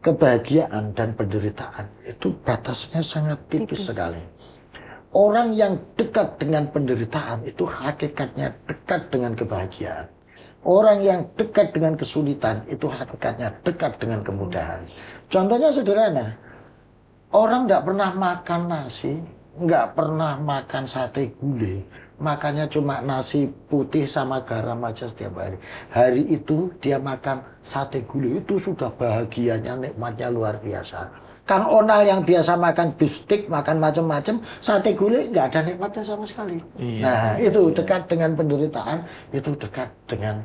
Kebahagiaan dan penderitaan itu batasnya sangat tipis sekali. Orang yang dekat dengan penderitaan itu hakikatnya dekat dengan kebahagiaan. Orang yang dekat dengan kesulitan itu hakikatnya dekat dengan kemudahan. Contohnya sederhana, orang nggak pernah makan nasi, nggak pernah makan sate gulai, makannya cuma nasi putih sama garam aja setiap hari. Hari itu dia makan sate gulai, itu sudah bahagianya, nikmatnya luar biasa. Kang Onal yang biasa makan beef steak, makan macam-macam, sate gulai nggak ada nikmatnya sama sekali. Nah, itu dekat dengan penderitaan, itu dekat dengan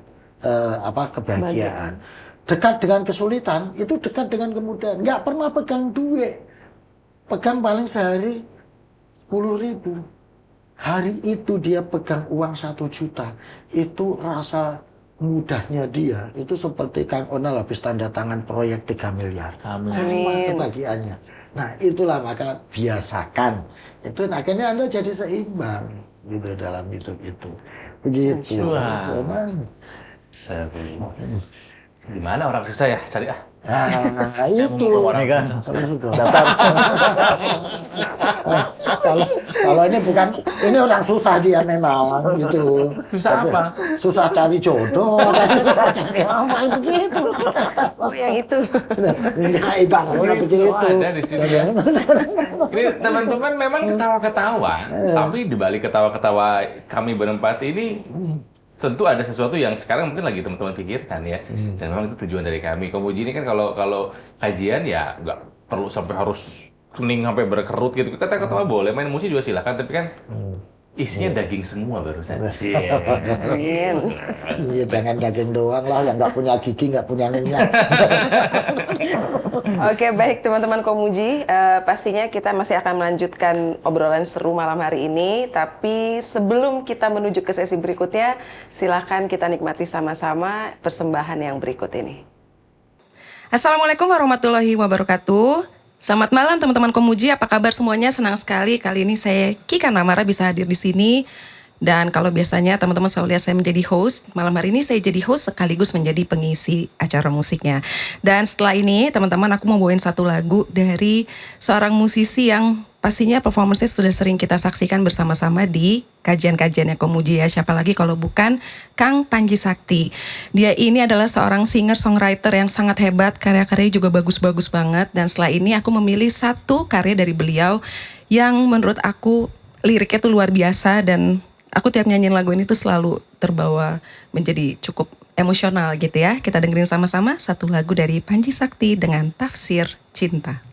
kebahagiaan. Dekat dengan kesulitan, itu dekat dengan kemudahan. Nggak pernah pegang duit. Pegang paling sehari 10.000. Hari itu dia pegang uang 1 juta. Itu rasa mudahnya dia. Itu seperti Kang Onal habis tanda tangan proyek 3 miliar. Sama kebahagiaannya. Nah itulah maka biasakan. Itu akhirnya Anda jadi seimbang gitu dalam hidup itu. Begitu. Gimana orang susah ya cari Nah, itu. Daftar. Kalau ini bukan, ini orang susah dia memang gitu. Susah apa? Susah cari jodoh, susah cari apa begitu. Oh, yang itu. Ya, ibaratnya begitu. Ada di sini. Ini teman-teman memang ketawa-ketawa, tapi di balik ketawa-ketawa kami berempat ini tentu ada sesuatu yang sekarang mungkin lagi teman-teman pikirkan ya, dan memang itu tujuan dari kami. Komuji ini kan kalau kajian ya nggak perlu sampai harus kening sampai berkerut gitu. Kata-kata boleh, main musik juga silakan, tapi kan isinya daging semua barusan. Iya, jangan daging doang lah, yang nggak punya gigi, nggak punya minyak. Oke, baik teman-teman Komuji, pastinya kita masih akan melanjutkan obrolan seru malam hari ini. Tapi sebelum kita menuju ke sesi berikutnya, silakan kita nikmati sama-sama persembahan yang berikut ini. Assalamualaikum warahmatullahi wabarakatuh. Selamat malam teman-teman Komuji, apa kabar semuanya? Senang sekali kali ini saya Kika Namara bisa hadir di sini. Dan kalau biasanya teman-teman selalu lihat saya menjadi host, malam hari ini saya jadi host sekaligus menjadi pengisi acara musiknya. Dan setelah ini teman-teman aku mau bawain satu lagu dari seorang musisi yang pastinya performance-nya sudah sering kita saksikan bersama-sama di kajian-kajiannya Komuji ya. Siapa lagi kalau bukan Kang Panji Sakti. Dia ini adalah seorang singer-songwriter yang sangat hebat, karya-karyanya juga bagus-bagus banget. Dan setelah ini aku memilih satu karya dari beliau yang menurut aku liriknya tuh luar biasa, dan aku tiap nyanyiin lagu ini tuh selalu terbawa menjadi cukup emosional gitu ya. Kita dengerin sama-sama satu lagu dari Panji Sakti dengan Tafsir Cinta.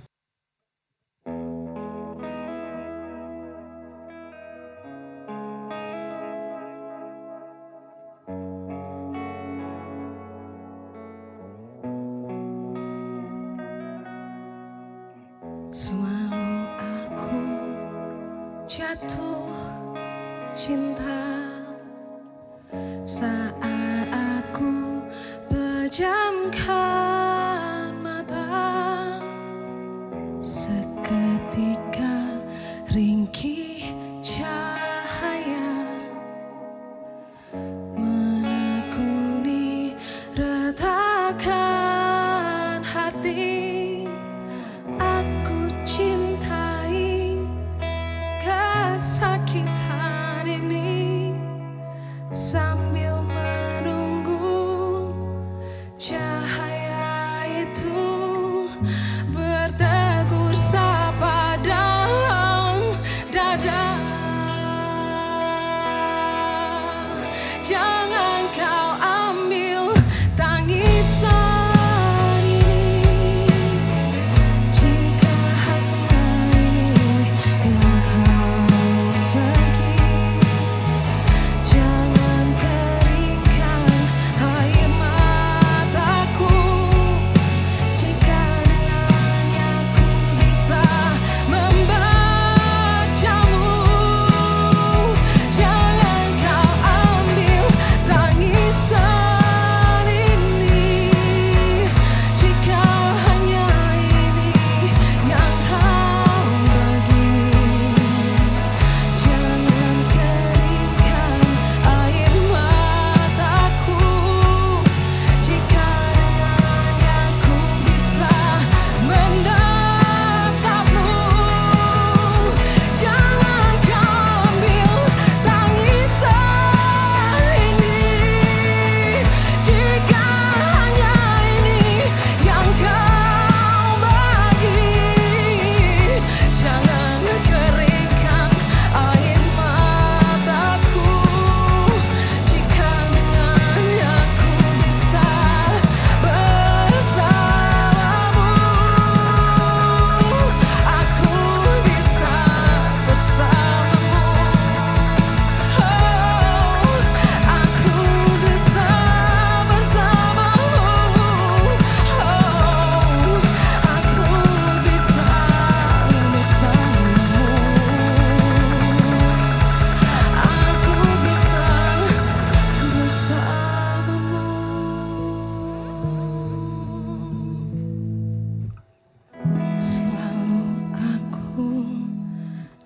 Selalu aku jatuh cinta saat aku pejamkan mata, seketika ringkih cahaya menekuni retakan hati. Aku cintai kesakitan ini sambil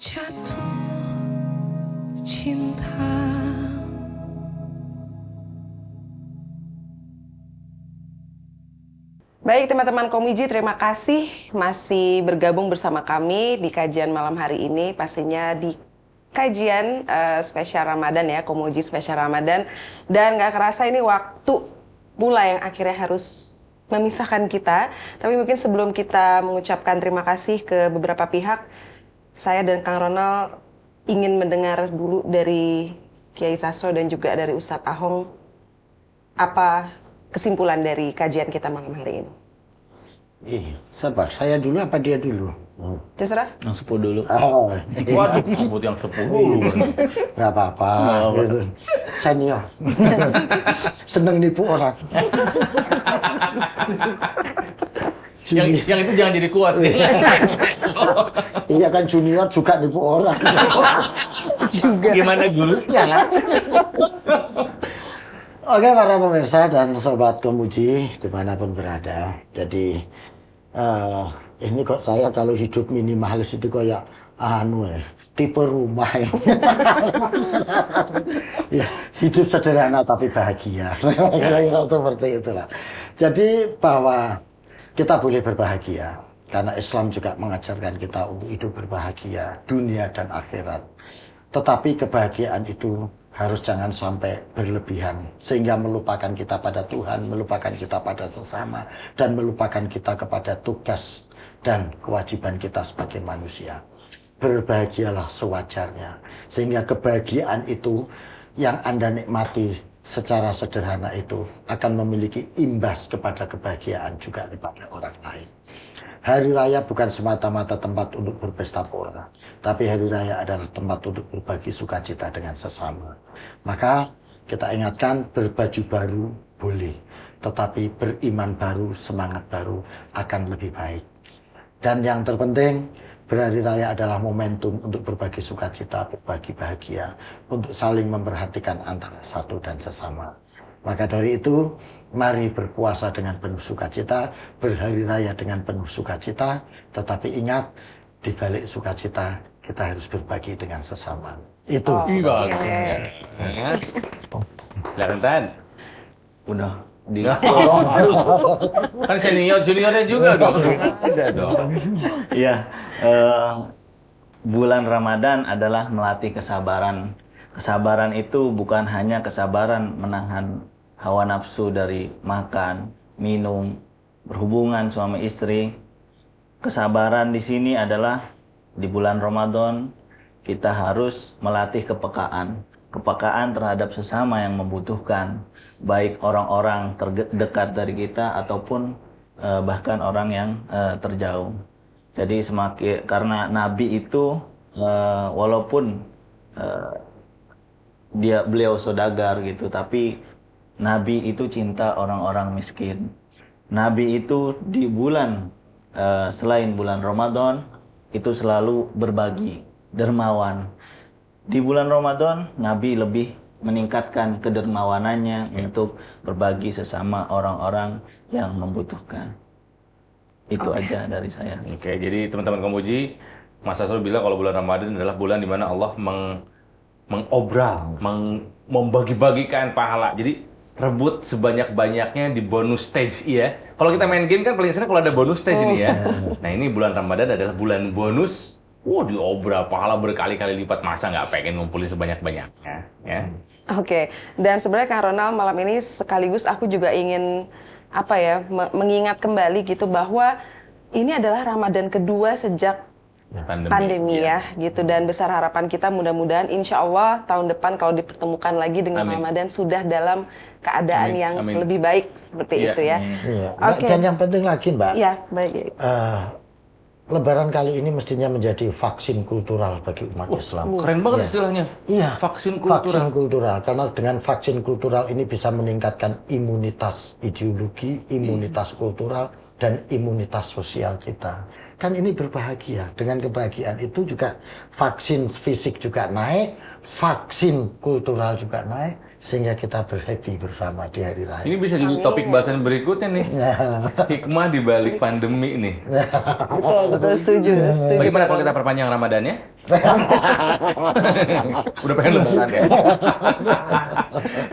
jatuh cinta. Baik teman-teman Komiji, terima kasih masih bergabung bersama kami di kajian malam hari ini. Pastinya di kajian spesial Ramadan ya, Komuji spesial Ramadan. Dan nggak kerasa ini waktu pula yang akhirnya harus memisahkan kita. Tapi mungkin sebelum kita mengucapkan terima kasih ke beberapa pihak, saya dan Kang Ronald ingin mendengar dulu dari Kiai Sasso dan juga dari Ustadz Ahong apa kesimpulan dari kajian kita malam hari ini. Sabar, saya dulu apa dia dulu? Terserah. Yang sepuh dulu. Oh, Waduh, sebut yang 10. nggak apa-apa. Gitu. Senior. Seneng nipu orang. yang itu jangan jadi kuat sih. Iya kan junior juga nipu orang. Juga. Gimana gurunya kan? Oke para pemirsa dan sobat Komuji dimanapun berada. Jadi ini kok saya kalau hidup minimalis itu kayak tipe rumah ya. Ya, hidup sederhana tapi bahagia. Kira-kira seperti itulah. Jadi bahwa kita boleh berbahagia karena Islam juga mengajarkan kita untuk hidup berbahagia dunia dan akhirat. Tetapi kebahagiaan itu harus jangan sampai berlebihan sehingga melupakan kita pada Tuhan, melupakan kita pada sesama, dan melupakan kita kepada tugas dan kewajiban kita sebagai manusia. Berbahagialah sewajarnya, sehingga kebahagiaan itu yang Anda nikmati secara sederhana itu akan memiliki imbas kepada kebahagiaan juga kepada orang lain. Hari raya bukan semata-mata tempat untuk berpesta pora, tapi hari raya adalah tempat untuk berbagi sukacita dengan sesama. Maka kita ingatkan, berbaju baru boleh, tetapi beriman baru, semangat baru akan lebih baik. Dan yang terpenting, berhari raya adalah momentum untuk berbagi sukacita, berbagi bahagia, untuk saling memperhatikan antara satu dan sesama. Maka dari itu, mari berpuasa dengan penuh sukacita, berhari raya dengan penuh sukacita, tetapi ingat, di balik sukacita, kita harus berbagi dengan sesama. Itu. Silakan Tan. Udah di Kan senior juniornya juga dong. Ada dong. Iya, bulan Ramadan adalah melatih kesabaran. Kesabaran itu bukan hanya kesabaran menahan hawa nafsu dari makan, minum, berhubungan suami istri. Kesabaran di sini adalah di bulan Ramadan kita harus melatih kepekaan. Kepekaan terhadap sesama yang membutuhkan, baik orang-orang terdekat dari kita ataupun bahkan orang yang terjauh. Jadi karena Nabi itu walaupun beliau saudagar gitu, tapi Nabi itu cinta orang-orang miskin. Nabi itu di bulan selain bulan Ramadan itu selalu berbagi, dermawan. Di bulan Ramadan Nabi lebih meningkatkan kedermawanannya untuk berbagi sesama orang-orang yang membutuhkan. Itu aja dari saya. Oke, jadi teman-teman Komuji, Mas Sasso bilang kalau bulan Ramadan adalah bulan di mana Allah mengobral, membagi-bagikan pahala. Jadi rebut sebanyak-banyaknya di bonus stage ya. Kalau kita main game kan paling sering kalau ada bonus stage nih ya. Nah ini bulan Ramadan adalah bulan bonus. Diobral pahala berkali-kali lipat, masa nggak pengen ngumpulin sebanyak-banyaknya ya. Oke, dan sebenarnya Kang Ronald malam ini sekaligus aku juga ingin mengingat kembali gitu bahwa ini adalah Ramadan kedua sejak pandemi ya gitu, dan besar harapan kita mudah-mudahan insya Allah tahun depan kalau dipertemukan lagi dengan Ramadan sudah dalam keadaan yang lebih baik seperti itu ya. Iya. Oke. Dan yang penting lagi Mbak, Iya, baik. Lebaran kali ini mestinya menjadi vaksin kultural bagi umat Islam. Keren banget istilahnya. Iya, Vaksin kultural. Vaksin kultural. Karena dengan vaksin kultural ini bisa meningkatkan imunitas ideologi, imunitas kultural, dan imunitas sosial kita. Kan ini berbahagia. Dengan kebahagiaan itu juga vaksin fisik juga naik, vaksin kultural juga naik, sehingga kita berhappy bersama di hari raya. Ini bisa jadi topik bahasan berikutnya nih. Hikmah di balik pandemi nih. Betul, setuju. Bagaimana kalau kita perpanjang Ramadannya? Udah pengen lebaran ya.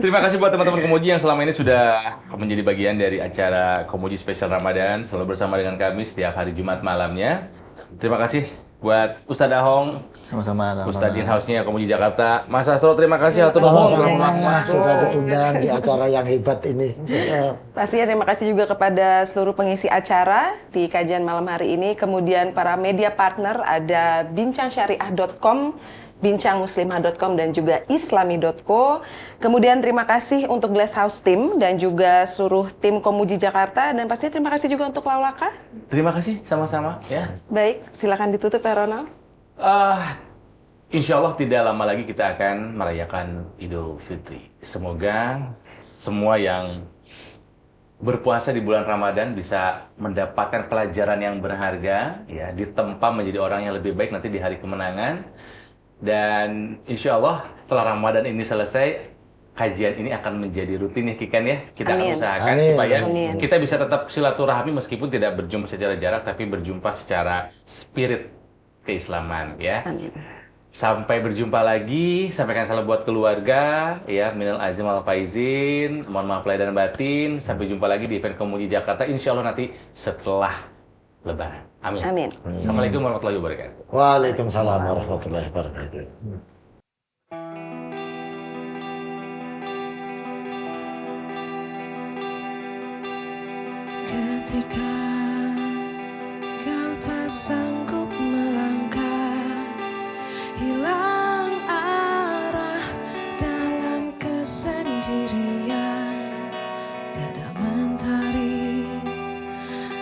Terima kasih buat teman-teman Komuji yang selama ini sudah menjadi bagian dari acara Komuji Spesial Ramadan, selalu bersama dengan kami setiap hari Jumat malamnya. Terima kasih buat Ustadz Ahong, Sama-sama. Ustadz in-house-nya Komuji Jakarta. Mas Astro, terima kasih atur nuhun. Sama-sama sudah diundang di acara yang hebat ini. Pastinya terima kasih juga kepada seluruh pengisi acara di kajian malam hari ini. Kemudian para media partner ada bincangsyariah.com, bincangmuslimah.com dan juga islami.co. Kemudian terima kasih untuk Glass House Team dan juga seluruh tim Komuji Jakarta dan pastinya terima kasih juga untuk Laulaka. Terima kasih sama-sama ya. Baik, silakan ditutup ya Ronald. Insya Allah tidak lama lagi kita akan merayakan Idul Fitri. Semoga semua yang berpuasa di bulan Ramadan bisa mendapatkan pelajaran yang berharga, ya, ditempa menjadi orang yang lebih baik nanti di hari kemenangan. Dan insya Allah setelah Ramadan ini selesai, kajian ini akan menjadi rutin ya Kikan ya. Kita akan Amin. usahakan Amin. supaya Amin. kita bisa tetap silaturahmi meskipun tidak berjumpa secara jarak, tapi berjumpa secara spirit keislaman ya. Amin. Sampai berjumpa lagi, sampaikan salam buat keluarga, ya, minal aizin wal faizin, mohon maaf lahir dan batin. Sampai jumpa lagi di event Komuji Jakarta, insya Allah nanti setelah Lebaran. Amin. Amin. Assalamualaikum warahmatullahi wabarakatuh. Waalaikumsalam warahmatullahi wabarakatuh. Ketika kau tak sanggup melangkah, hilang arah dalam kesendirian, tiada mentari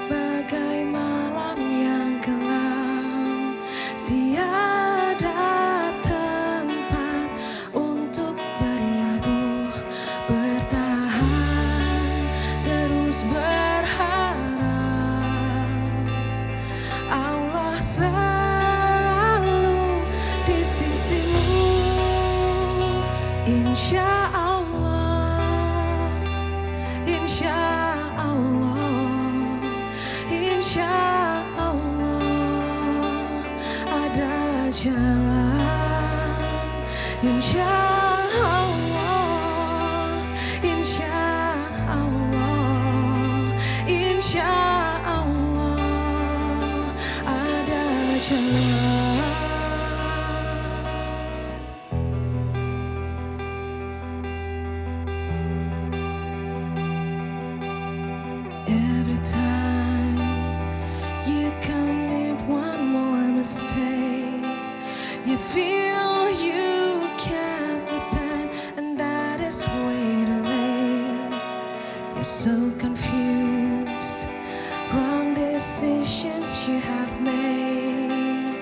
bagai malam yang kelam, tiada tempat untuk berlabuh, bertahan terus berharap. Allah selalu di sisimu, insya Allah, insya Allah, insya Allah ada jalan, insya Allah, insya Allah, insya Allah ada jalan. Every time you commit one more mistake, you feel you can't repent, and that is way too late. You're so confused, wrong decisions you have made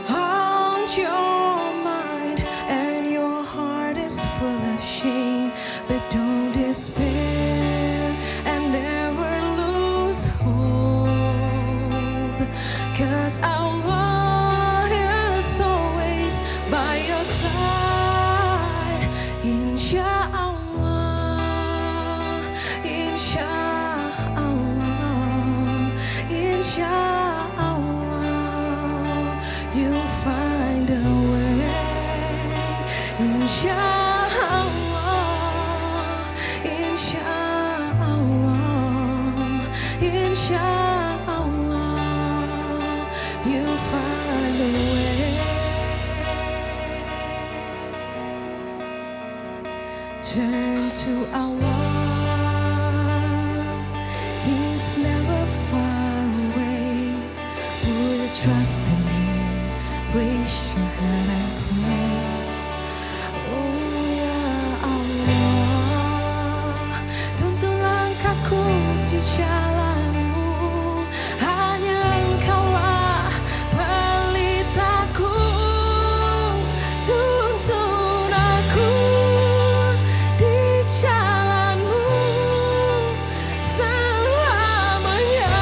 on your mind, and your heart is full of shame. But don't despair and never lose hope, 'cause Allah is always by your side. Insya Allah, insya Allah, insya Allah, you'll find a way. Insya Allah, insya Allah, insya Allah, you'll find a way. Turn to Allah, He's never far away. Put your trust in Him, raise your hand and pray. Oh ya Allah, tuntun langkahku di jalanmu, hanya Engkaulah pelitaku. Tuntun aku di jalanmu selamanya.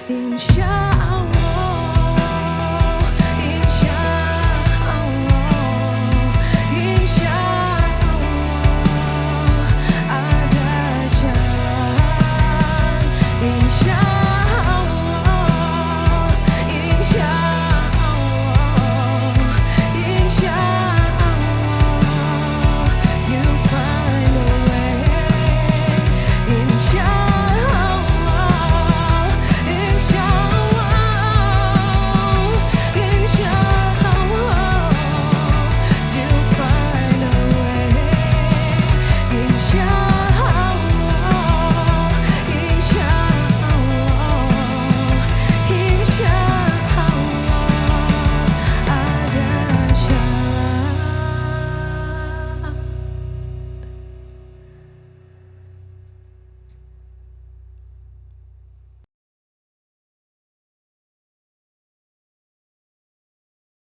Insya Allah.